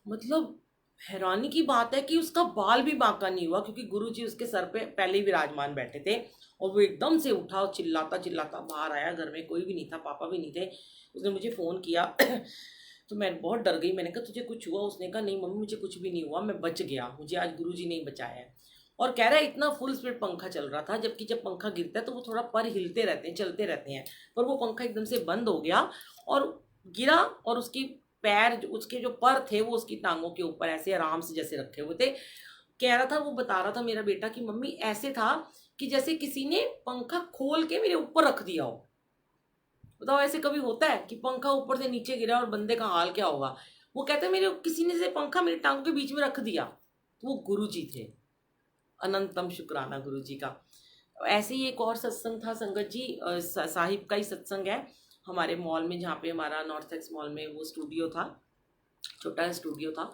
मतलब हैरानी की बात है कि उसका बाल भी बांका नहीं हुआ, क्योंकि गुरुजी उसके सर पे पहले ही विराजमान बैठे थे। और वो एकदम से उठा और चिल्लाता चिल्लाता बाहर आया। घर में कोई भी नहीं था, पापा भी नहीं थे। उसने मुझे फ़ोन किया तो मैं बहुत डर गई। मैंने कहा तुझे कुछ हुआ? उसने कहा नहीं मम्मी मुझे कुछ भी नहीं हुआ, मैं बच गया, मुझे आज गुरुजी ने ही बचाया है। और कह रहा है इतना फुल स्पीड पंखा चल रहा था, जबकि जब पंखा गिरता है तो वो थोड़ा पर हिलते रहते हैं, चलते रहते हैं, पर वो पंखा एकदम से बंद हो गया और गिरा। और उसकी पैर उसके जो पर थे वो उसकी टांगों के ऊपर ऐसे आराम से जैसे रखे हुए थे। कह रहा था, वो बता रहा था मेरा बेटा कि मम्मी ऐसे था कि जैसे किसी ने पंखा खोल के मेरे ऊपर रख दिया हो। बताओ ऐसे कभी होता है कि पंखा ऊपर से नीचे गिरा और बंदे का हाल क्या होगा? वो कहते मेरे किसी ने से पंखा मेरी टांगों के बीच में रख दिया। तो वो गुरु जी थे। अनंतम शुक्राना गुरु जी का। ऐसे ही एक और सत्संग था संगत जी, साहिब का ही सत्संग है हमारे मॉल में, जहाँ पे हमारा नॉर्थ एक्स मॉल में वो स्टूडियो था, छोटा स्टूडियो था।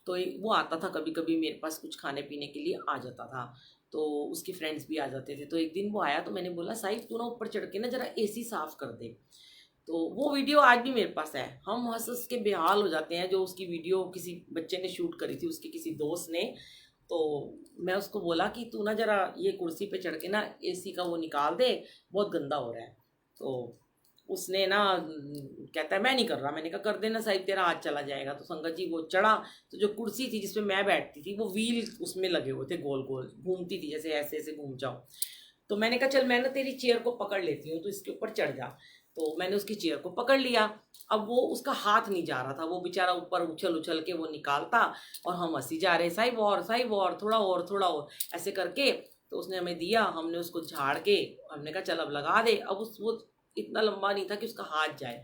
तो वो आता था कभी कभी मेरे पास कुछ खाने पीने के लिए आ जाता था, तो उसके फ्रेंड्स भी आ जाते थे। तो एक दिन वो आया तो मैंने बोला साहिब तू ना ऊपर चढ़ के ना जरा एसी साफ कर दे। तो वो वीडियो आज भी मेरे पास है। हम हंस हंस के बेहाल हो जाते हैं। जो उसकी वीडियो किसी बच्चे ने शूट करी थी, उसके किसी दोस्त ने, तो मैं उसको बोला कि तू ना जरा ये कुर्सी पे चढ़ के ना एसी का वो निकाल दे, बहुत गंदा हो रहा है। तो उसने ना कहता है मैं नहीं कर रहा। मैंने कहा कर देना साहिब, तेरा हाथ चला जाएगा। तो संगत जी वो चढ़ा, तो जो कुर्सी थी जिसपे मैं बैठती थी वो व्हील उसमें लगे हुए थे, गोल गोल घूमती थी, जैसे ऐसे ऐसे घूम जाओ। तो मैंने कहा चल मैं ना तेरी चेयर को पकड़ लेती हूँ, तो इसके ऊपर चढ़ जा। तो मैंने उसकी चेयर को पकड़ लिया। अब वो उसका हाथ नहीं जा रहा था, वो बेचारा ऊपर उछल उछल के वो निकालता, और हम हंसी जा रहे साहिब और थोड़ा और थोड़ा और ऐसे करके। तो उसने हमें दिया, हमने उसको झाड़ के, हमने कहा चल अब लगा दे। अब उस वो इतना लंबा नहीं था कि उसका हाथ जाए,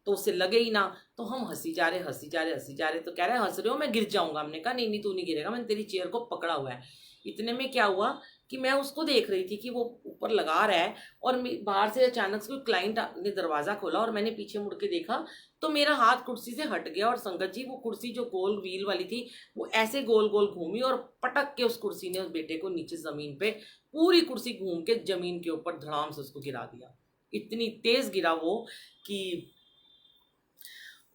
तो उससे लगे ही ना। तो हम हंसी जा रहे हंसी जा रहे हंसी जा रहे। तो कह रहे हैं हंस रहे हो मैं गिर जाऊंगा। हमने कहा नहीं नहीं तू नहीं गिरेगा, मैंने तेरी चेयर को पकड़ा हुआ है। इतने में क्या हुआ कि मैं उसको देख रही थी कि वो ऊपर लगा रहा है, और बाहर से अचानक से कोई क्लाइंट ने दरवाजा खोला और मैंने पीछे मुड़ के देखा तो मेरा हाथ कुर्सी से हट गया। और संगत जी वो कुर्सी जो गोल व्हील वाली थी वो ऐसे गोल गोल घूमी और पटक के उस कुर्सी ने उस बेटे को नीचे जमीन पे, पूरी कुर्सी घूम के जमीन के ऊपर धड़ाम से उसको गिरा दिया। इतनी तेज गिरा वो कि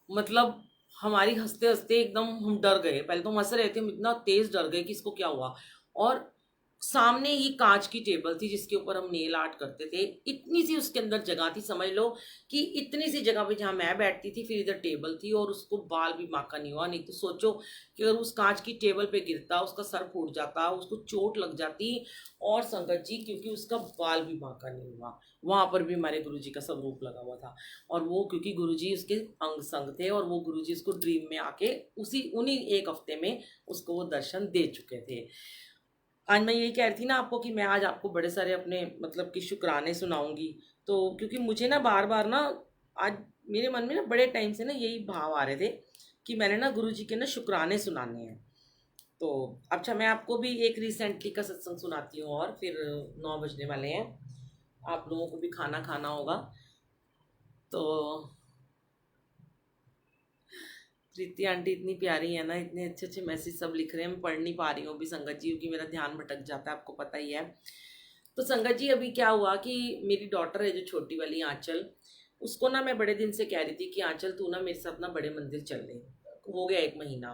मतलब हमारी हंसते हंसते एकदम हम डर गए। पहले तो हम हंस रहे थे, हम इतना तेज डर गए कि इसको क्या हुआ। और सामने ही कांच की टेबल थी जिसके ऊपर हम नेल आर्ट करते थे। इतनी सी उसके अंदर जगह थी, समझ लो कि इतनी सी जगह पे जहाँ मैं बैठती थी, फिर इधर टेबल थी, और उसको बाल भी बांका नहीं हुआ। नहीं तो सोचो कि अगर उस कांच की टेबल पे गिरता, उसका सर फूट जाता, उसको चोट लग जाती। और संगत जी क्योंकि उसका बाल भी बांका नहीं हुआ, वहां पर भी हमारे गुरुजी का स्वरूप लगा हुआ था। और वो क्योंकि गुरुजी उसके अंग संग थे, और वो गुरुजी उसको ड्रीम में आके उसी उन्हीं एक हफ्ते में उसको वो दर्शन दे चुके थे। आज मैं यही कह रही थी ना आपको कि मैं आज आपको बड़े सारे अपने मतलब कि शुक्राने सुनाऊंगी। तो क्योंकि मुझे ना बार बार ना आज मेरे मन में ना बड़े टाइम से ना यही भाव आ रहे थे कि मैंने ना गुरु जी के ना शुक्राने सुनाने हैं। तो अच्छा मैं आपको भी एक रिसेंटली का सत्संग सुनाती हूँ, और फिर 9 बजने वाले हैं, आप लोगों को भी खाना खाना होगा। तो प्रीति आंटी इतनी प्यारी है ना, इतने अच्छे अच्छे मैसेज सब लिख रहे हैं, मैं पढ़ नहीं पा रही हूँ अभी संगत जी क्योंकि मेरा ध्यान भटक जाता है, आपको पता ही है। तो संगत जी अभी क्या हुआ कि मेरी डॉटर है जो छोटी वाली आंचल, उसको ना मैं बड़े दिन से कह रही थी कि आंचल तू ना मेरे साथ ना बड़े मंदिर चल ले। हो गया 1 महीना।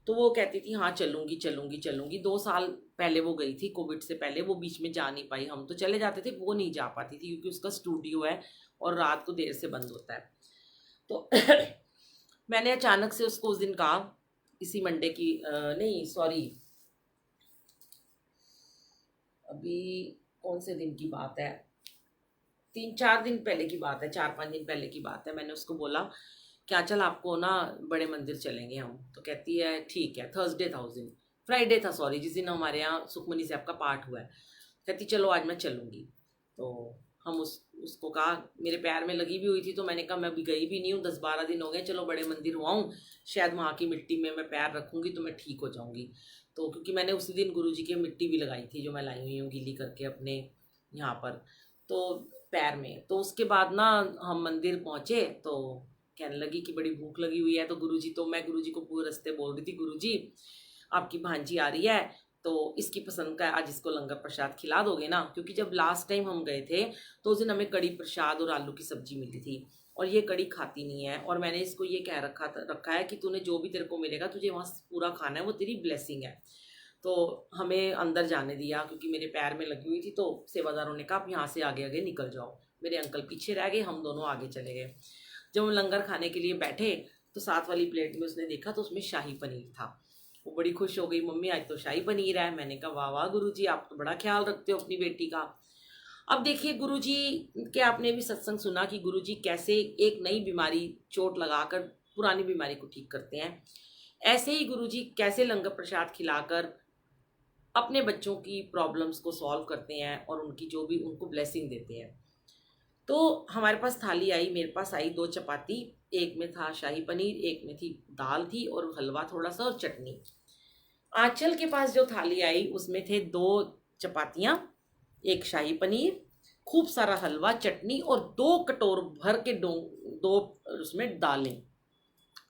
तो वो कहती थी हाँ चलूंगी चलूंगी चलूंगी। 2 साल पहले वो गई थी, कोविड से पहले वो बीच में जा नहीं पाई। हम तो चले जाते थे, वो नहीं जा पाती थी क्योंकि उसका स्टूडियो है और रात को देर से बंद होता है। तो मैंने अचानक से उसको उस दिन कहा, इसी मंडे की नहीं सॉरी, अभी कौन से दिन की बात है, 3-4 दिन पहले की बात है, 4-5 दिन पहले की बात है। मैंने उसको बोला क्या चल आपको ना बड़े मंदिर चलेंगे हम। तो कहती है ठीक है। थर्सडे था उस दिन, फ्राइडे था सॉरी, जिस दिन हमारे यहाँ सुखमनी साहब का पाठ हुआ है। कहती चलो आज मैं चलूँगी। तो हम उसको कहा, मेरे पैर में लगी भी हुई थी तो मैंने कहा मैं अभी गई भी नहीं हूँ, 10-12 दिन हो गए, चलो बड़े मंदिर हुआ हूँ, शायद वहाँ की मिट्टी में मैं पैर रखूँगी तो मैं ठीक हो जाऊँगी। तो क्योंकि मैंने उसी दिन गुरुजी की मिट्टी भी लगाई थी जो मैं लाई हुई हूँ गीली करके अपने यहाँ पर, तो पैर में। तो उसके बाद ना हम मंदिर पहुँचे तो कहने लगी कि बड़ी भूख लगी हुई है। तो मैं गुरुजी को पूरे रास्ते बोल रही थी, गुरुजी आपकी भांजी आ रही है तो इसकी पसंद का आज इसको लंगर प्रसाद खिला दोगे ना, क्योंकि जब लास्ट टाइम हम गए थे तो उस दिन हमें कड़ी प्रसाद और आलू की सब्जी मिली थी और ये कड़ी खाती नहीं है, और मैंने इसको ये कह रखा है कि तूने जो भी तेरे को मिलेगा तुझे वहाँ पूरा खाना है, वो तेरी ब्लेसिंग है। तो हमें अंदर जाने दिया क्योंकि मेरे पैर में लगी हुई थी, तो सेवादारों ने कहा आप यहाँ से आगे आगे निकल जाओ। मेरे अंकल पीछे रह गए, हम दोनों आगे चले गए। जब हम लंगर खाने के लिए बैठे तो साथ वाली प्लेट में उसने देखा तो उसमें शाही पनीर था। वो बड़ी खुश हो गई, मम्मी आज तो शाही पनीर है। मैंने कहा वाह वाह गुरुजी, आप तो बड़ा ख्याल रखते हो अपनी बेटी का। अब देखिए गुरुजी के आपने भी सत्संग सुना कि गुरुजी कैसे एक नई बीमारी चोट लगाकर पुरानी बीमारी को ठीक करते हैं। ऐसे ही गुरुजी कैसे लंगर प्रसाद खिलाकर अपने बच्चों की प्रॉब्लम्स को सॉल्व करते हैं और उनकी जो भी उनको ब्लेसिंग देते हैं। तो हमारे पास थाली आई, मेरे पास आई 2 चपाती, एक में था शाही पनीर, एक में थी दाल थी और हलवा थोड़ा सा और चटनी। आंचल के पास जो थाली आई उसमें थे 2 चपातियाँ, एक शाही पनीर, खूब सारा हलवा, चटनी और 2 कटोर भर के दो उसमें दालें।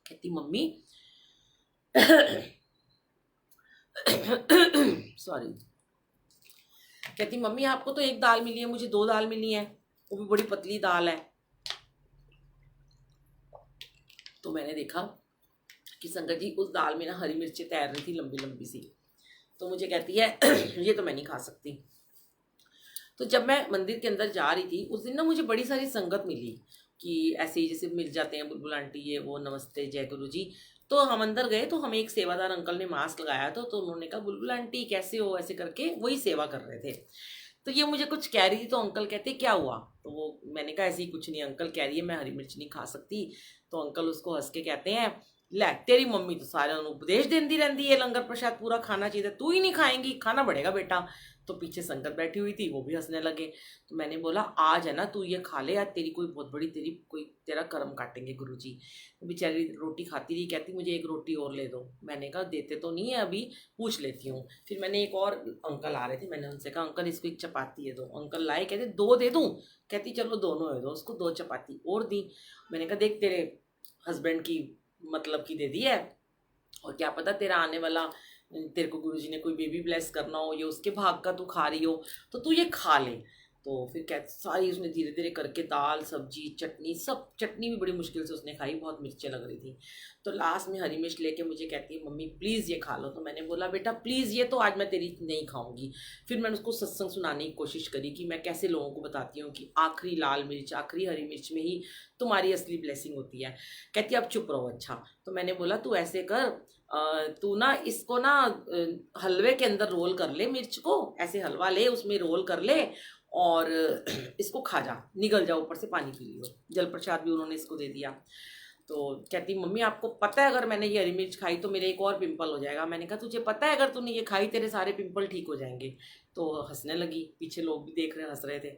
कहती मम्मी सॉरी, कहती मम्मी आपको तो एक दाल मिली है, मुझे 2 दाल मिली है, वो भी बड़ी पतली दाल है। तो मैंने देखा कि संगत जी उस दाल में ना हरी मिर्चें तैर रही थी लंबी लंबी सी। तो मुझे कहती है ये तो मैं नहीं खा सकती। तो जब मैं मंदिर के अंदर जा रही थी उस दिन ना मुझे बड़ी सारी संगत मिली कि ऐसे ही जैसे मिल जाते हैं बुलबुल आंटी ये वो, नमस्ते जय गुरु जी। तो हम अंदर गए तो हमें एक सेवादार अंकल ने मास्क लगाया था, तो उन्होंने कहा बुलबुल आंटी कैसे हो, ऐसे करके वही सेवा कर रहे थे। तो ये मुझे कुछ कह रही थी तो अंकल कहते क्या हुआ, तो वो मैंने कहा ऐसे ही कुछ नहीं, अंकल कह रही है मैं हरी मिर्च नहीं खा सकती। तो अंकल उसको हंस के कहते हैं ले तेरी मम्मी तो सारे उपदेश देती रहती है लंगर प्रसाद पूरा खाना चाहिए, तू ही नहीं खाएंगी, खाना बढ़ेगा बेटा। तो पीछे संगत बैठी हुई थी वो भी हंसने लगे। तो मैंने बोला आज है ना तू ये खा ले, यार तेरी कोई बहुत बड़ी तेरा कर्म काटेंगे गुरुजी। तो बेचारी रोटी खाती रही, कहती मुझे एक रोटी और ले दो। मैंने कहा देते तो नहीं है अभी, पूछ लेती हूँ। फिर मैंने एक और अंकल आ रहे थे, मैंने उनसे कहा अंकल इसको एक चपाती दे दो। अंकल लाए, कहते 2 दे दूँ, कहती चलो दोनों दे दो। उसको 2 चपाती और दी। मैंने कहा देख तेरे हस्बैंड की मतलब की दे दी है, और क्या पता तेरा आने वाला तेरे को गुरुजी ने कोई बेबी ब्लेस करना हो, ये उसके भाग का तू खा रही हो तो तू ये खा ले। तो फिर क्या सारी उसने धीरे धीरे करके दाल सब्जी चटनी सब, चटनी भी बड़ी मुश्किल से उसने खाई, बहुत मिर्चें लग रही थी। तो लास्ट में हरी मिर्च लेके मुझे कहती है मम्मी प्लीज़ ये खा लो। तो मैंने बोला बेटा प्लीज़ ये तो आज मैं तेरी नहीं खाऊंगी। फिर मैंने उसको सत्संग सुनाने की कोशिश करी कि मैं कैसे लोगों को बताती हूँ कि आखिरी लाल मिर्च आखिरी हरी मिर्च में ही तुम्हारी असली ब्लेसिंग होती है। कहती अब चुप रहो। अच्छा, तो मैंने बोला तू ऐसे कर, तू ना इसको ना हलवे के अंदर रोल कर ले, मिर्च को ऐसे हलवा ले उसमें रोल कर ले और इसको खा जा, निगल जा, ऊपर से पानी पी लियो। जल प्रसाद भी उन्होंने इसको दे दिया। तो कहती मम्मी आपको पता है अगर मैंने ये हरी मिर्च खाई तो मेरे एक और पिंपल हो जाएगा। मैंने कहा तुझे पता है अगर तूने ये खाई तेरे सारे पिंपल ठीक हो जाएंगे। तो हंसने लगी, पीछे लोग भी देख रहे हंस रहे थे।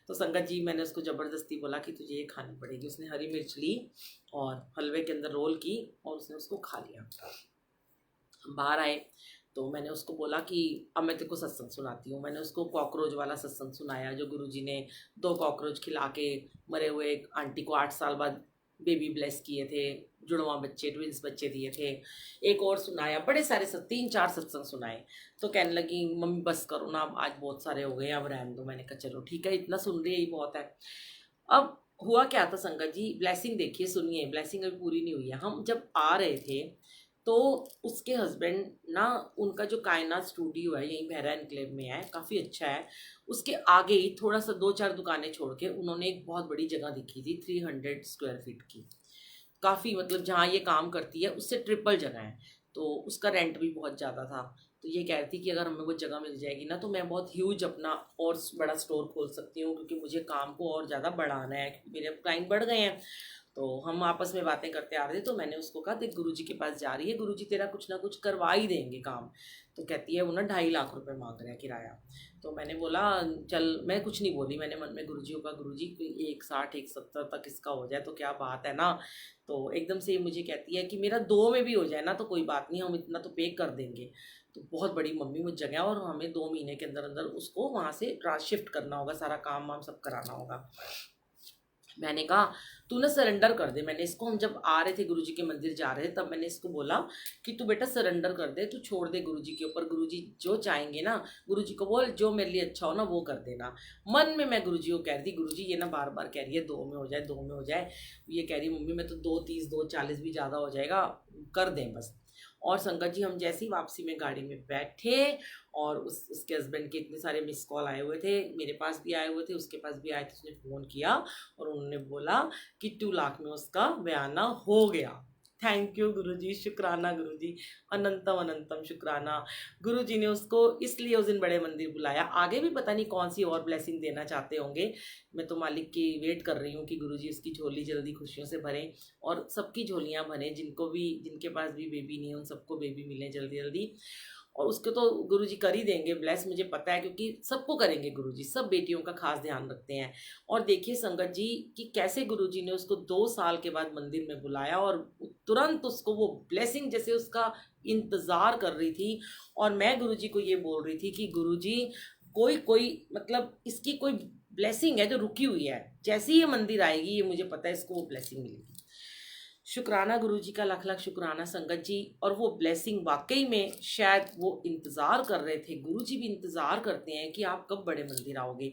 तो संगत जी मैंने उसको ज़बरदस्ती बोला कि तुझे ये खानी पड़ेगी। उसने हरी मिर्च ली और हलवे के अंदर रोल की और उसने उसको खा लिया। बाहर आए तो मैंने उसको बोला कि अब मैं तेरे को सत्संग सुनाती हूँ। मैंने उसको कॉकरोच वाला सत्संग सुनाया जो गुरुजी ने 2 कॉकरोच खिला के मरे हुए एक आंटी को 8 साल बाद बेबी ब्लेस किए थे, जुड़वा बच्चे ट्विंस बच्चे दिए थे। एक और सुनाया, बड़े सारे 3-4 सत्संग सुनाए। तो कहने लगी मम्मी बस करो ना, अब आज बहुत सारे हो गए, अब रहने दो। मैंने कहा चलो ठीक है, इतना सुन रही है ही बहुत है। अब हुआ क्या था संगत जी, ब्लेसिंग देखिए सुनिए, ब्लेसिंग अभी पूरी नहीं हुई है। हम जब आ रहे थे तो उसके हस्बैंड ना, उनका जो कायनात स्टूडियो है यहीं बहरा एनक्लेव में है, काफ़ी अच्छा है। उसके आगे ही थोड़ा सा 2-4 दुकानें छोड़ के उन्होंने एक बहुत बड़ी जगह दिखी थी 300 स्क्वायर फीट की, काफ़ी मतलब जहाँ ये काम करती है उससे ट्रिपल जगह है। तो उसका रेंट भी बहुत ज़्यादा था। तो ये कह रही थी कि अगर हमें वो जगह मिल जाएगी ना तो मैं बहुत ह्यूज अपना और बड़ा स्टोर खोल सकती हूँ, क्योंकि मुझे काम को और ज़्यादा बढ़ाना है क्योंकि मेरे क्लाइंट बढ़ गए हैं। तो हम आपस में बातें करते आ रहे थे, तो मैंने उसको कहा देख गुरुजी के पास जा रही है, गुरुजी तेरा कुछ ना कुछ करवा ही देंगे काम। तो कहती है वो ना 2.5 लाख रुपए मांग रहे हैं किराया। तो मैंने बोला चल, मैं कुछ नहीं बोली, मैंने मन में गुरुजी का गुरुजी कोई 160 170 तक इसका हो जाए तो क्या बात है ना। तो एकदम से ये मुझे कहती है कि मेरा 2 में भी हो जाए ना तो कोई बात नहीं, हम इतना तो पे कर देंगे। तो बहुत बड़ी मम्मी मुझ जगह, और हमें 2 महीने के अंदर अंदर उसको वहाँ से शिफ्ट करना होगा, सारा काम वाम सब कराना होगा। मैंने कहा तू ना सरेंडर कर दे। मैंने इसको, हम जब आ रहे थे गुरुजी के मंदिर जा रहे थे तब मैंने इसको बोला कि तू बेटा सरेंडर कर दे, तू छोड़ दे गुरुजी के ऊपर, गुरुजी जो चाहेंगे ना, गुरुजी को बोल जो मेरे लिए अच्छा हो ना वो कर देना। मन में मैं गुरुजी को कह रही थी गुरुजी ये ना बार बार कह रही है 2 में हो जाए 2 में हो जाए, ये कह रही मम्मी मैं तो 2.30 2.40 भी ज़्यादा हो जाएगा, कर दें बस। और संगत जी हम जैसे ही वापसी में गाड़ी में बैठे और उसके हस्बैंड के इतने सारे मिस कॉल आए हुए थे, मेरे पास भी आए हुए थे, उसके पास भी आए थे, उसने फ़ोन किया और उन्होंने बोला कि 2 लाख में उसका बयाना हो गया। थैंक यू गुरुजी, शुक्राना गुरुजी, अनंतम अनंतम शुक्राना। गुरुजी ने उसको इसलिए उस दिन बड़े मंदिर बुलाया, आगे भी पता नहीं कौन सी और ब्लेसिंग देना चाहते होंगे। मैं तो मालिक की वेट कर रही हूँ कि गुरुजी उसकी झोली जल्दी खुशियों से भरें और सबकी झोलियाँ भरें, जिनके पास भी बेबी नहीं है उन सबको बेबी मिले जल्दी जल्दी। और उसको तो गुरुजी कर ही देंगे ब्लेस, मुझे पता है, क्योंकि सबको करेंगे गुरुजी, सब बेटियों का खास ध्यान रखते हैं। और देखिए संगत जी कि कैसे गुरुजी ने उसको 2 साल के बाद मंदिर में बुलाया और तुरंत उसको वो ब्लेसिंग जैसे उसका इंतज़ार कर रही थी। और मैं गुरुजी को ये बोल रही थी कि गुरुजी कोई कोई मतलब इसकी कोई ब्लेसिंग है जो रुकी हुई है, जैसे ही ये मंदिर आएगी ये मुझे पता है इसको वो ब्लेसिंग मिलेगी। शुक्राना गुरुजी का, लाख लाख शुक्राना संगत जी। और वो ब्लेसिंग वाकई में शायद वो इंतज़ार कर रहे थे, गुरुजी भी इंतज़ार करते हैं कि आप कब बड़े मंदिर आओगे।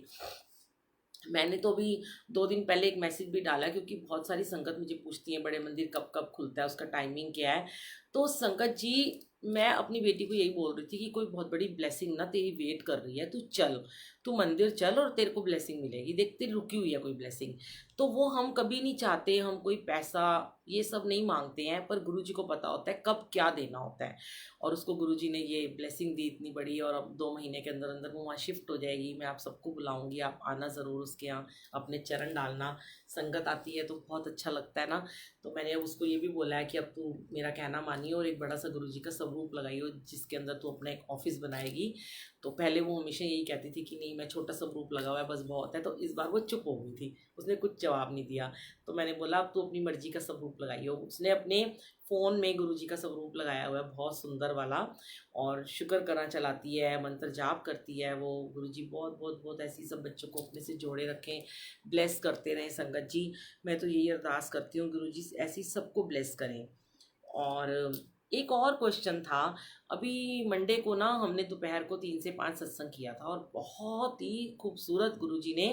मैंने तो अभी 2 दिन पहले एक मैसेज भी डाला, क्योंकि बहुत सारी संगत मुझे पूछती है बड़े मंदिर कब कब खुलता है, उसका टाइमिंग क्या है। तो संगत जी मैं अपनी बेटी को यही बोल रही थी कि कोई बहुत बड़ी ब्लेसिंग ना तेरी वेट कर रही है, तू चल, तू मंदिर चल और तेरे को ब्लेसिंग मिलेगी, देख तेरी रुकी हुई है कोई ब्लेसिंग। तो वो हम कभी नहीं चाहते, हम कोई पैसा ये सब नहीं मांगते हैं, पर गुरुजी को पता होता है कब क्या देना होता है। और उसको गुरुजी ने ये ब्लेसिंग दी इतनी बड़ी, और अब 2 महीने के अंदर अंदर वो वहाँ शिफ्ट हो जाएगी। मैं आप सबको बुलाऊंगी, आप आना ज़रूर उसके यहाँ, अपने चरण डालना। संगत आती है तो बहुत अच्छा लगता है ना। तो मैंने उसको ये भी बोला है कि अब तू मेरा कहना मानिए और एक बड़ा सा गुरुजी का स्वरूप लगाइयो जिसके अंदर तू अपना एक ऑफिस बनाएगी। तो पहले वो हमेशा यही कहती थी कि नहीं मैं छोटा स्वरूप लगा हुआ है बस बहुत है, तो इस बार वो चुप हो गई थी, उसने कुछ जवाब नहीं दिया। तो मैंने बोला अब तू अपनी मर्जी का स्वरूप लगाइयो। उसने अपने फ़ोन में गुरुजी का स्वरूप लगाया हुआ है बहुत सुंदर वाला, और शुक्र करना चलाती है, मंत्र जाप करती है वो। गुरुजी बहुत बहुत बहुत ऐसी सब बच्चों को अपने से जोड़े रखें, ब्लेस करते रहें संगत जी। मैं तो यही अरदास करती हूँ गुरुजी ऐसी सबको ब्लेस करें। और एक और क्वेश्चन था, अभी मंडे को ना हमने दोपहर को 3 से 5 सत्संग किया था और बहुत ही खूबसूरत गुरुजी ने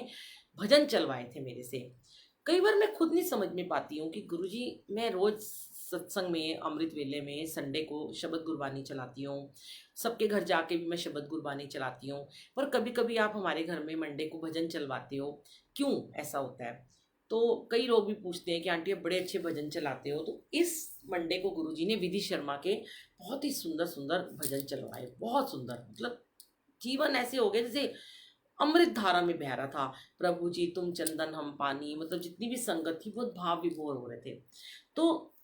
भजन चलवाए थे मेरे से। कई बार मैं खुद नहीं समझ में पाती हूँ कि गुरुजी, मैं रोज़ सत्संग में अमृत वेले में संडे को शबद गुरबानी चलाती हूँ, सबके घर जाके भी मैं शबद गुरबानी चलाती हूँ, पर कभी कभी आप हमारे घर में मंडे को भजन चलवाते हो, क्यों ऐसा होता है? तो कई लोग भी पूछते हैं कि आंटी आप बड़े अच्छे भजन चलाते हो। तो इस मंडे को गुरुजी ने विधि शर्मा के बहुत ही सुंदर सुंदर भजन चलवाए, बहुत सुंदर, मतलब जीवन ऐसे हो गए जैसे अमृत धारा में बह रहा था। प्रभु जी तुम चंदन हम पानी, मतलब जितनी भी संगत थी बहुत भाव विभोर हो रहे थे। तो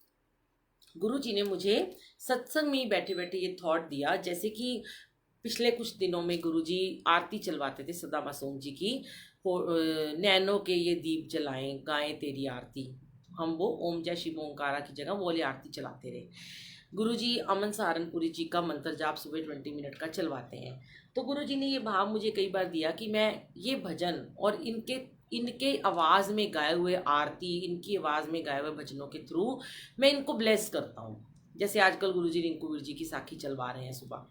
गुरु जी ने मुझे सत्संग में ही बैठे बैठे ये थॉट दिया, जैसे कि पिछले कुछ दिनों में गुरु जी आरती चलवाते थे सदा मासूम जी की, नैनों के ये दीप जलाएं गाएं तेरी आरती। हम वो ओम जय शिव ओंकारा की जगह वो वाली आरती चलाते रहे। गुरुजी अमन सहारनपुरी जी का मंत्र जाप सुबह 20 मिनट का चलवाते हैं। तो गुरुजी ने ये भाव मुझे कई बार दिया कि मैं ये भजन और इनके इनके आवाज़ में गाए हुए आरती, इनकी आवाज़ में गाए हुए भजनों के थ्रू मैं इनको ब्लेस करता हूँ। जैसे आजकल गुरुजी रिंकू वीर जी की साखी चलवा रहे हैं सुबह,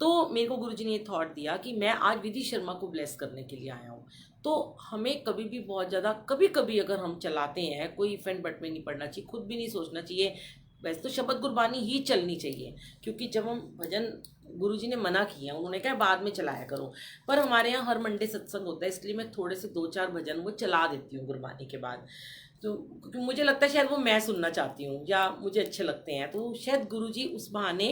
तो मेरे को गुरुजी ने ये थॉट दिया कि मैं आज विधि शर्मा को ब्लेस करने के लिए आया हूँ। तो हमें कभी भी बहुत ज़्यादा, कभी कभी अगर हम चलाते हैं, कोई इफेंट बट में नहीं पड़ना चाहिए, खुद भी नहीं सोचना चाहिए। वैसे तो शब्द गुरबानी ही चलनी चाहिए, क्योंकि जब हम भजन, गुरुजी ने मना किया, उन्होंने कहा बाद में चलाया करो, पर हमारे यहाँ हर मंडे सत्संग होता है, इसलिए मैं थोड़े से 2-4 भजन वो चला देती हूँ गुरबानी के बाद। तो क्योंकि मुझे लगता है शायद वो मैं सुनना चाहती हूँ या मुझे अच्छे लगते हैं, तो शायद गुरुजी उस बहाने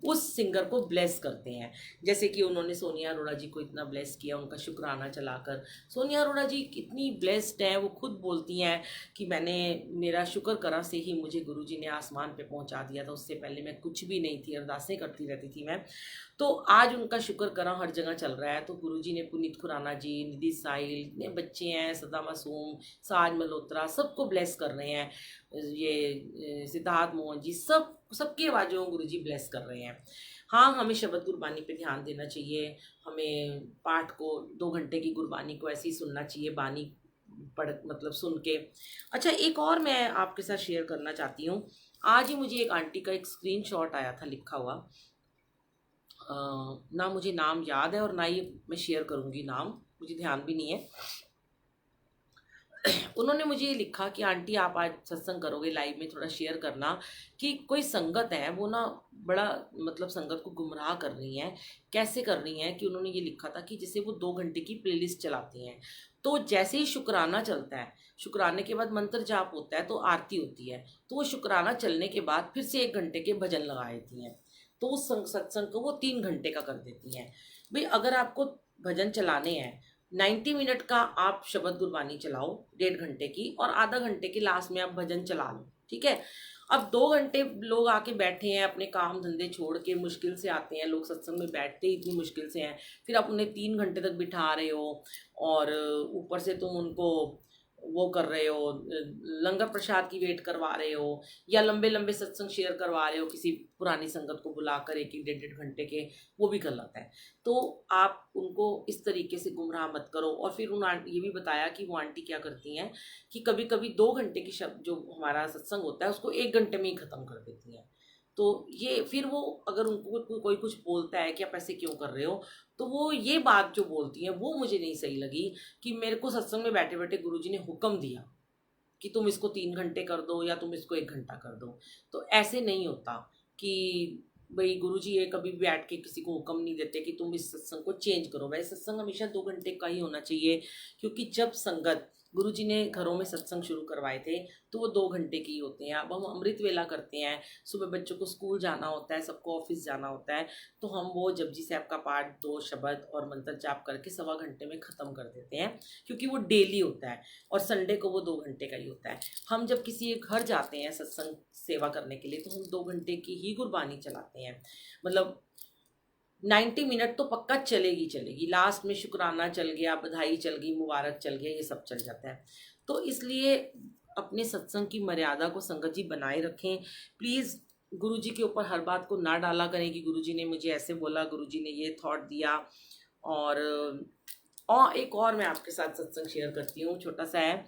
उस सिंगर को ब्लेस करते हैं। जैसे कि उन्होंने सोनिया अरोड़ा जी को इतना ब्लेस किया उनका शुक्राना चलाकर। सोनिया अरोड़ा जी कितनी ब्लेस्ड हैं, वो खुद बोलती हैं कि मैंने मेरा शुक्र करा से ही मुझे गुरुजी ने आसमान पे पहुंचा दिया था, उससे पहले मैं कुछ भी नहीं थी, अरदासें करती रहती थी मैं। तो आज उनका शुक्र करा हर जगह चल रहा है। तो गुरुजी ने पुनीत खुराना जी, निधि साहिल, इतने बच्चे हैं, सदा मासूम, साज मल्होत्रा, सबको ब्लेस कर रहे हैं। ये सिद्धार्थ मोहन जी, सबकी आवाज़ों गुरुजी ब्लेस कर रहे हैं। हाँ, हमें शब्द गुरबानी पे ध्यान देना चाहिए। हमें पाठ को 2 घंटे की गुरबानी को ऐसे ही सुनना चाहिए, बानी पढ़ मतलब सुन के। अच्छा, एक और मैं आपके साथ शेयर करना चाहती हूँ। आज ही मुझे एक आंटी का एक स्क्रीनशॉट आया था लिखा हुआ, ना मुझे नाम याद है और ना ही मैं शेयर करूँगी नाम, मुझे ध्यान भी नहीं है। उन्होंने मुझे ये लिखा कि आंटी आप आज सत्संग करोगे लाइव में, थोड़ा शेयर करना कि कोई संगत है वो ना बड़ा मतलब संगत को गुमराह कर रही हैं। कैसे कर रही हैं कि उन्होंने ये लिखा था कि जैसे वो 2 घंटे की प्लेलिस्ट चलाती हैं, तो जैसे ही शुक्राना चलता है, शुक्राने के बाद मंत्र जाप होता है तो आरती होती है, तो वो शुक्राना चलने के बाद फिर से 1 घंटे के भजन लगा देती हैं। तो उस सत्संग को वो 3 घंटे का कर देती हैं। भाई अगर आपको भजन चलाने हैं 90 मिनट का, आप शब्द गुरबानी चलाओ 1.5 घंटे की, और आधा घंटे के लास्ट में आप भजन चला लो, ठीक है। अब 2 घंटे लोग आके बैठे हैं, अपने काम धंधे छोड़ के मुश्किल से आते हैं लोग, सत्संग में बैठते ही इतनी मुश्किल से हैं, फिर आप उन्हें 3 घंटे तक बिठा रहे हो और ऊपर से तुम उनको वो कर रहे हो, लंगर प्रसाद की वेट करवा रहे हो, या लंबे लंबे सत्संग शेयर करवा रहे हो किसी पुरानी संगत को बुलाकर 1-1 1.5 घंटे के, वो भी गलत है। तो आप उनको इस तरीके से गुमराह मत करो। और फिर ये भी बताया कि वो आंटी क्या करती हैं कि कभी कभी 2 घंटे की शब्द जो हमारा सत्संग होता है उसको 1 घंटे में ही ख़त्म कर देती हैं। तो ये फिर वो अगर उनको कोई कुछ बोलता है कि आप ऐसे क्यों कर रहे हो, तो वो ये बात जो बोलती हैं वो मुझे नहीं सही लगी कि मेरे को सत्संग में बैठे बैठे गुरुजी ने हुक्म दिया कि तुम इसको 3 घंटे कर दो या तुम इसको 1 घंटा कर दो। तो ऐसे नहीं होता कि भाई गुरुजी ये कभी भी बैठ के किसी को हुक्म नहीं देते कि तुम इस सत्संग को चेंज करो। वैसे सत्संग हमेशा 2 घंटे का ही होना चाहिए, क्योंकि जब संगत गुरुजी ने घरों में सत्संग शुरू करवाए थे तो वो 2 घंटे की होते हैं। अब हम अमृत वेला करते हैं, सुबह बच्चों को स्कूल जाना होता है, सबको ऑफिस जाना होता है, तो हम वो जपजी साहब का पाठ 2 शब्द और मंत्र जाप करके 1.25 घंटे में ख़त्म कर देते हैं, क्योंकि वो डेली होता है और संडे को वो 2 घंटे का ही होता है। हम जब किसी एक घर जाते हैं सत्संग सेवा करने के लिए तो हम 2 घंटे की ही गुरबानी चलाते हैं, मतलब 90 मिनट तो पक्का चलेगी चलेगी, लास्ट में शुक्राना चल गया, बधाई चल गई, मुबारक चल गया, ये सब चल जाता है। तो इसलिए अपने सत्संग की मर्यादा को संगत जी बनाए रखें प्लीज़। गुरुजी के ऊपर हर बात को ना डाला करें कि गुरुजी ने मुझे ऐसे बोला, गुरुजी ने ये थॉट दिया। और एक और मैं आपके साथ सत्संग शेयर करती हूँ, छोटा सा है।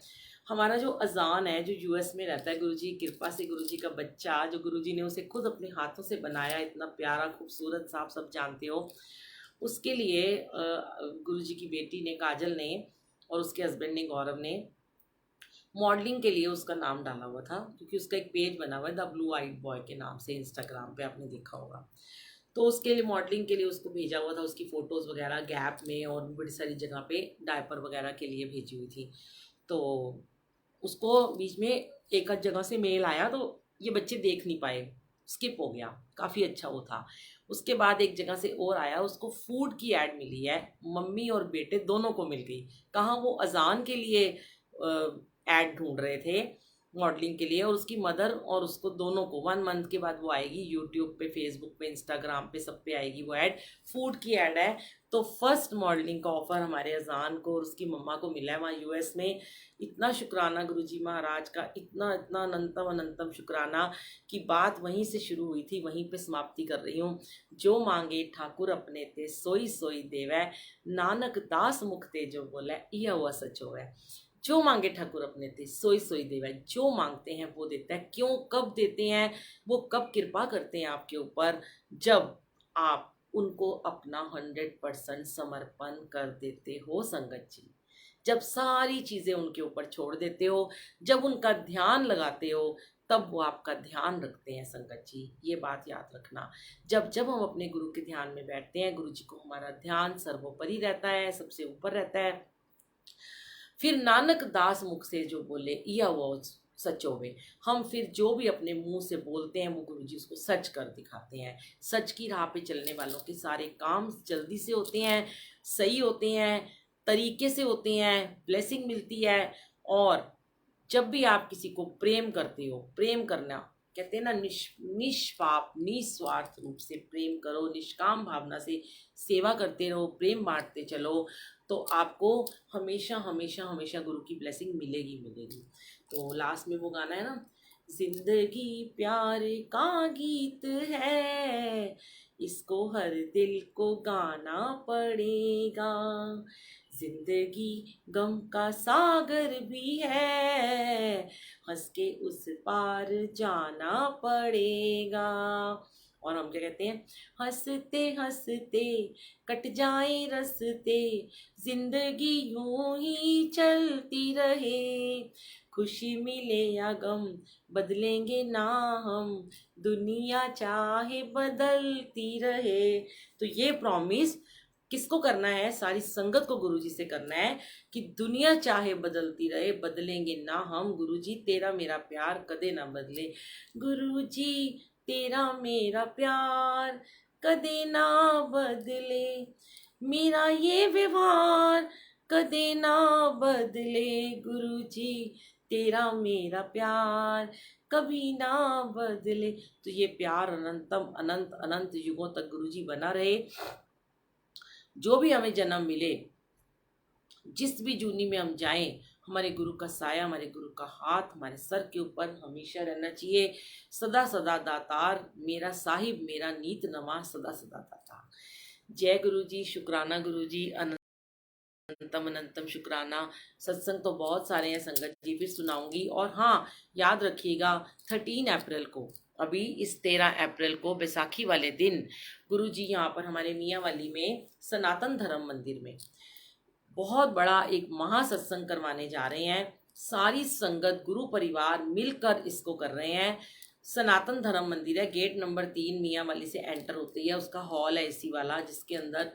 हमारा जो अजान है, जो यूएस में रहता है, गुरुजी की कृपा से गुरुजी का बच्चा, जो गुरुजी ने उसे खुद अपने हाथों से बनाया, इतना प्यारा खूबसूरत सा, आप सब जानते हो, उसके लिए गुरुजी की बेटी ने, काजल ने, और उसके हस्बैंड ने, गौरव ने, मॉडलिंग के लिए उसका नाम डाला हुआ था, क्योंकि उसका एक पेज बना हुआ है द ब्लू आइड बॉय के नाम से, इंस्टाग्राम पे आपने देखा होगा। तो उसके लिए मॉडलिंग के लिए उसको भेजा हुआ था, उसकी फ़ोटोज़ वगैरह गैप में और भी बड़ी सारी जगह पे डायपर वगैरह के लिए भेजी हुई थी। तो उसको बीच में एक आध जगह से मेल आया तो ये बच्चे देख नहीं पाए, स्किप हो गया, काफ़ी अच्छा वो था। उसके बाद एक जगह से और आया, उसको फूड की ऐड मिली है, मम्मी और बेटे दोनों को मिल गई। कहाँ, वो अजान के लिए ऐड ढूंढ रहे थे मॉडलिंग के लिए, और उसकी मदर और उसको दोनों को 1 मंथ के बाद वो आएगी यूट्यूब पे, फेसबुक पे, इंस्टाग्राम पे, सब पे आएगी वो ऐड, फूड की ऐड है। तो फर्स्ट मॉडलिंग का ऑफर हमारे अजान को और उसकी मम्मा को मिला है वहाँ यूएस में। इतना शुक्राना गुरुजी महाराज का, इतना इतना अनंतम अनंतम शुक्राना कि बात वहीं से शुरू हुई थी, वहीं पे समाप्ति कर रही हूँ। जो मांगे ठाकुर अपने ते, सोई सोई देवै, नानक दास मुख ते जो बोले, यह हुआ सचो है। जो मांगे ठाकुर अपने ते, सोई सोई देवा, जो मांगते हैं वो देता है। क्यों, कब देते हैं वो, कब कृपा करते हैं आपके ऊपर, जब आप उनको अपना 100% समर्पण कर देते हो संगत जी, जब सारी चीज़ें उनके ऊपर छोड़ देते हो, जब उनका ध्यान लगाते हो, तब वो आपका ध्यान रखते हैं संगत जी। ये बात याद रखना, जब जब हम अपने गुरु के ध्यान में बैठते हैं, गुरु जी को हमारा ध्यान सर्वोपरि रहता है, सबसे ऊपर रहता है। फिर नानक दास मुख से जो बोले, यह वो सचों में। हम फिर जो भी अपने मुंह से बोलते हैं वो गुरुजी उसको सच कर दिखाते हैं। सच की राह पे चलने वालों के सारे काम जल्दी से होते हैं, सही होते हैं, तरीके से होते हैं, ब्लेसिंग मिलती है। और जब भी आप किसी को प्रेम करते हो, प्रेम करना कहते हैं ना, निष्पाप निस्वार्थ रूप से प्रेम करो, निष्काम भावना से सेवा करते रहो, प्रेम बांटते चलो, तो आपको हमेशा हमेशा हमेशा गुरु की ब्लेसिंग मिलेगी मिलेगी। तो लास्ट में वो गाना है ना, जिंदगी प्यार का गीत है, इसको हर दिल को गाना पड़ेगा, जिंदगी गम का सागर भी है, हंस के उस पार जाना पड़ेगा। और हम क्या कहते हैं, हंसते हंसते कट जाए रस्ते, जिंदगी यूं ही चलती रहे, खुशी मिले या गम बदलेंगे ना हम, दुनिया चाहे बदलती रहे। तो ये प्रॉमिस किसको करना है, सारी संगत को गुरुजी से करना है कि दुनिया चाहे बदलती रहे, बदलेंगे ना हम, गुरुजी तेरा मेरा प्यार कदे ना बदले, गुरुजी तेरा मेरा प्यार कदे ना बदले, मेरा ये व्यवहार कदे ना बदले, गुरुजी तेरा मेरा प्यार कभी ना बदले। तो ये प्यार अनंतम अनंत अनंत युगों तक गुरुजी बना रहे। जो भी हमें जन्म मिले, जिस भी जूनी में हम जाएं, हमारे गुरु का साया, हमारे गुरु का हाथ हमारे सर के ऊपर हमेशा रहना चाहिए। सदा सदा दातार मेरा साहिब, मेरा नीत नमा सदा सदा दातार। जय गुरु जी, शुक्राना गुरु जी, अनंतम अनंतम शुक्राना। सत्संग तो बहुत सारे हैं संगत जी, फिर सुनाऊंगी। और हाँ, याद रखिएगा 13 अप्रैल को, अभी इस 13 अप्रैल को बैसाखी वाले दिन गुरु जी यहाँ पर हमारे मियाँ वाली में सनातन धर्म मंदिर में बहुत बड़ा एक महासत्संग करवाने जा रहे हैं। सारी संगत गुरु परिवार मिलकर इसको कर रहे हैं। सनातन धर्म मंदिर है, गेट नंबर 3 मियाँ वाली से एंटर होती है, उसका हॉल है एसी वाला, जिसके अंदर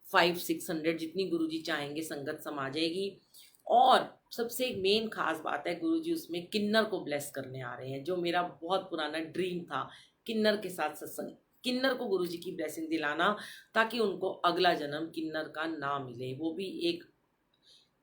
500-600 जितनी गुरुजी चाहेंगे संगत समा जाएगी। और सबसे एक मेन खास बात है, गुरुजी उसमें किन्नर को ब्लेस करने आ रहे हैं, जो मेरा बहुत पुराना ड्रीम था, किन्नर के साथ सत्संग, किन्नर को गुरुजी की ब्लेसिंग दिलाना, ताकि उनको अगला जन्म किन्नर का ना मिले, वो भी एक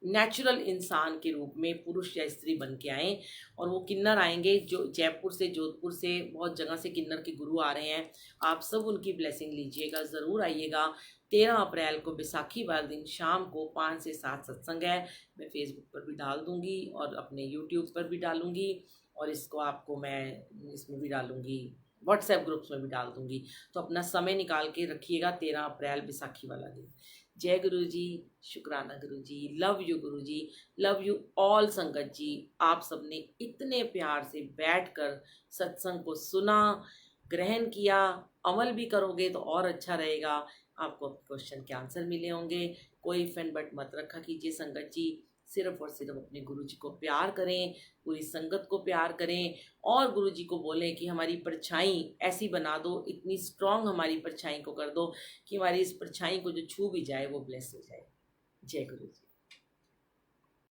नेचुरल इंसान के रूप में पुरुष या स्त्री बन के आए। और वो किन्नर आएंगे, जो जयपुर से, जोधपुर से, बहुत जगह से किन्नर के गुरु आ रहे हैं। आप सब उनकी ब्लेसिंग लीजिएगा, ज़रूर आइएगा। 13 अप्रैल को बैसाखी वाले दिन शाम को 5 से 7 सत्संग है। मैं फेसबुक पर भी डाल दूंगी और अपने यूट्यूब पर भी डालूंगी, और इसको आपको मैं इसमें भी डालूंगी, व्हाट्सएप ग्रुप्स में भी डाल दूंगी। तो अपना समय निकाल के रखिएगा, 13 अप्रैल बैसाखी वाला दिन। जय गुरु जी, शुक्राना गुरु जी, love you Guru ji, love you all संगत जी। आप सबने इतने प्यार से बैठकर सत्संग को सुना, ग्रहण किया, अमल भी करोगे तो और अच्छा रहेगा। आपको क्वेश्चन के आंसर मिले होंगे। कोई फैन बट मत रखा कीजिए संगत जी, सिर्फ और सिर्फ अपने गुरु जी को प्यार करें, पूरी संगत को प्यार करें, और गुरु जी को बोलें कि हमारी परछाई ऐसी बना दो, इतनी स्ट्रांग हमारी परछाई को कर दो कि हमारी इस परछाई को जो छू भी जाए वो ब्लेस हो जाए। जय गुरु जी।